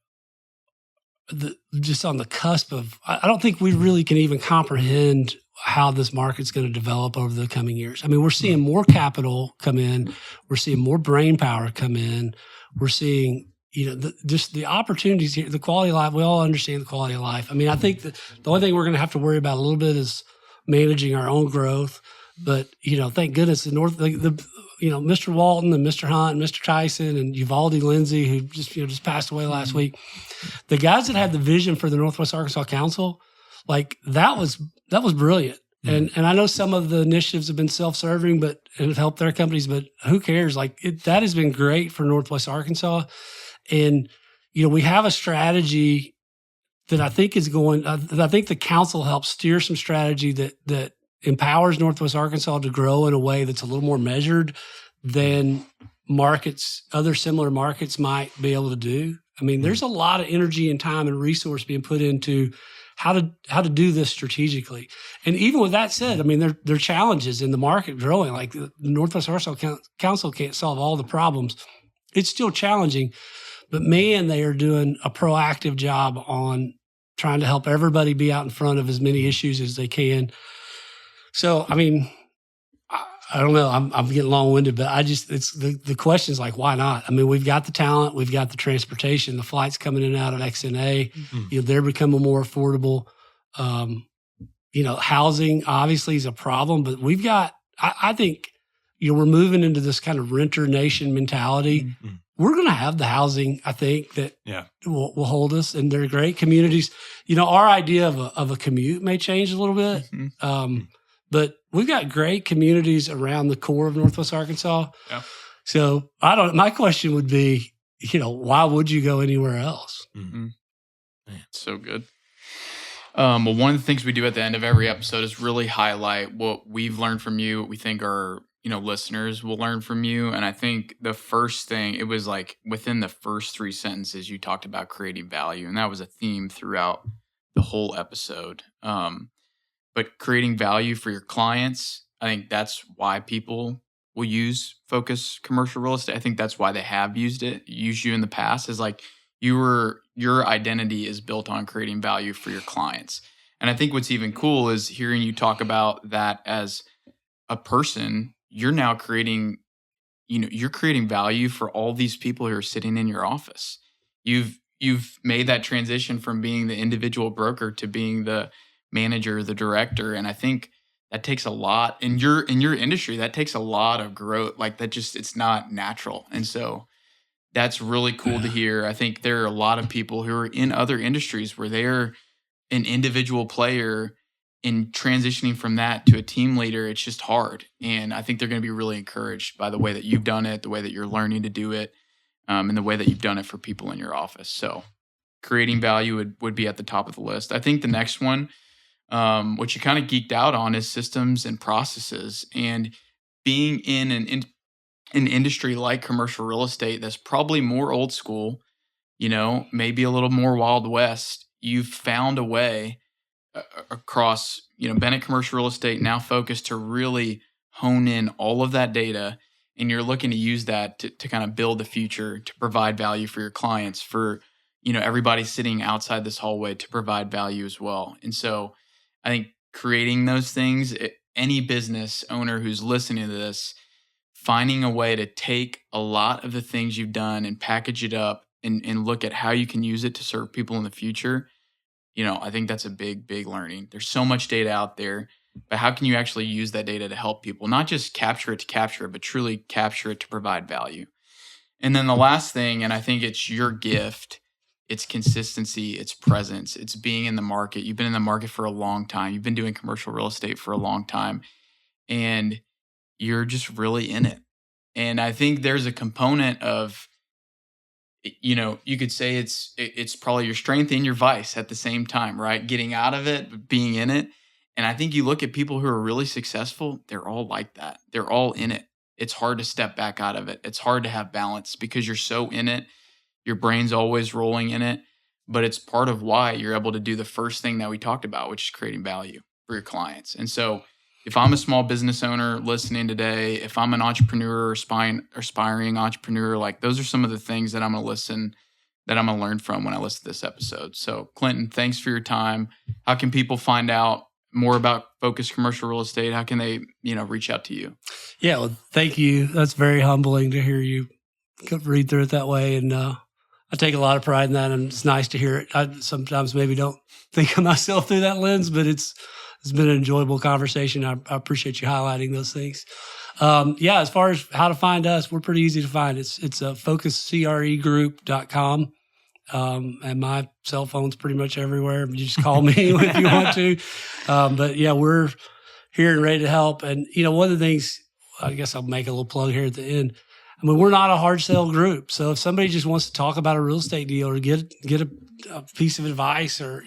just on the cusp of, I don't think we really can even comprehend how this market's going to develop over the coming years. We're seeing more capital come in. We're seeing more brain power come in. We're seeing, just the opportunities here, the quality of life. We all understand the quality of life. I mean, I think the only thing we're going to have to worry about a little bit is managing our own growth. But, thank goodness Mr. Walton and Mr. Hunt and Mr. Tyson and Uvalde Lindsay, who just passed away last week, the guys that had the vision for the Northwest Arkansas Council, like that was brilliant. And I know some of the initiatives have been self-serving, and have helped their companies, but who cares? Like that has been great for Northwest Arkansas. And, we have a strategy that I think is I think the council helps steer some strategy that empowers Northwest Arkansas to grow in a way that's a little more measured than other similar markets might be able to do. I mean, there's a lot of energy and time and resource being put into how to do this strategically. And even with that said, I mean, there are challenges in the market growing. Like the Northwest Arkansas Council can't solve all the problems. It's still challenging, but man, they are doing a proactive job on trying to help everybody be out in front of as many issues as they can. So, I mean, I don't know. I'm getting long-winded, but it's the question is like, why not? I mean, we've got the talent, we've got the transportation, the flights coming in and out of XNA. They're becoming more affordable. Housing obviously is a problem, but we've got. I think we're moving into this kind of renter nation mentality. We're going to have the housing, I think, that will hold us, and they're great communities. Our idea of a commute may change a little bit. But we've got great communities around the core of Northwest Arkansas. Yeah. So my question would be, why would you go anywhere else? Man, so good. Well, one of the things we do at the end of every episode is really highlight what we've learned from you, what we think our listeners will learn from you. And I think the first thing, it was like within the first 3 sentences, you talked about creating value. And that was a theme throughout the whole episode. But creating value for your clients, I think that's why people will use Focus Commercial Real Estate. I think that's why they have used you in the past, is like your identity is built on creating value for your clients. And I think what's even cool is hearing you talk about that as a person, you're now creating value for all these people who are sitting in your office. You've made that transition from being the individual broker to being the manager, the director. And I think that takes a lot in your industry. That takes a lot of growth. Like that it's not natural. And so that's really cool to hear. I think there are a lot of people who are in other industries where they're an individual player, in transitioning from that to a team leader. It's just hard. And I think they're going to be really encouraged by the way that you've done it, the way that you're learning to do it, and the way that you've done it for people in your office. So creating value would be at the top of the list. I think the next one, what you kind of geeked out on, is systems and processes. And being in an industry like commercial real estate that's probably more old school, maybe a little more Wild West, you've found a way across, Bennett Commercial Real Estate, now focused to really hone in all of that data. And you're looking to use that to kind of build the future, to provide value for your clients, for, everybody sitting outside this hallway to provide value as well. And so I think creating those things, any business owner who's listening to this, finding a way to take a lot of the things you've done and package it up and look at how you can use it to serve people in the future, I think that's a big, big learning. There's so much data out there, but how can you actually use that data to help people? Not just capture it to capture it, but truly capture it to provide value. And then the last thing, and I think it's your gift, it's consistency, it's presence, it's being in the market. You've been in the market for a long time. You've been doing commercial real estate for a long time, and you're just really in it. And I think there's a component of, you could say it's probably your strength and your vice at the same time, right? Getting out of it, but being in it. And I think you look at people who are really successful, they're all like that. They're all in it. It's hard to step back out of it. It's hard to have balance because you're so in it. Your brain's always rolling in it, but it's part of why you're able to do the first thing that we talked about, which is creating value for your clients. And so if I'm a small business owner listening today, if I'm an entrepreneur or aspiring entrepreneur, like those are some of the things that I'm going to learn from when I listen to this episode. So Clinton, thanks for your time. How can people find out more about Focus Commercial Real Estate? How can they, reach out to you? Yeah, well, thank you. That's very humbling to hear you read through it that way. And I take a lot of pride in that, and it's nice to hear it. I sometimes maybe don't think of myself through that lens, but it's been an enjoyable conversation. I appreciate you highlighting those things. As far as how to find us, we're pretty easy to find. It's focuscregroup.com. And my cell phone's pretty much everywhere. You just call me if you want to. But yeah, we're here and ready to help. And, one of the things, I guess I'll make a little plug here at the end. I mean, we're not a hard sell group. So if somebody just wants to talk about a real estate deal or get a piece of advice or,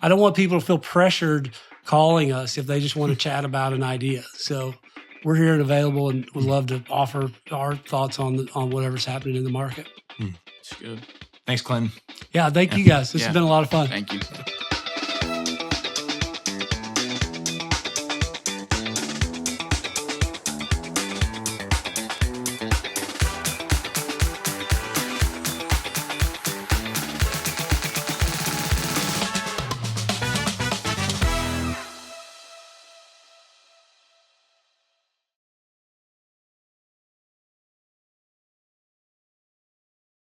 I don't want people to feel pressured calling us if they just want to chat about an idea. So we're here and available and would love to offer our thoughts on whatever's happening in the market. It's good. Thanks, Clinton. Yeah, thank you guys. This has been a lot of fun. Thank you.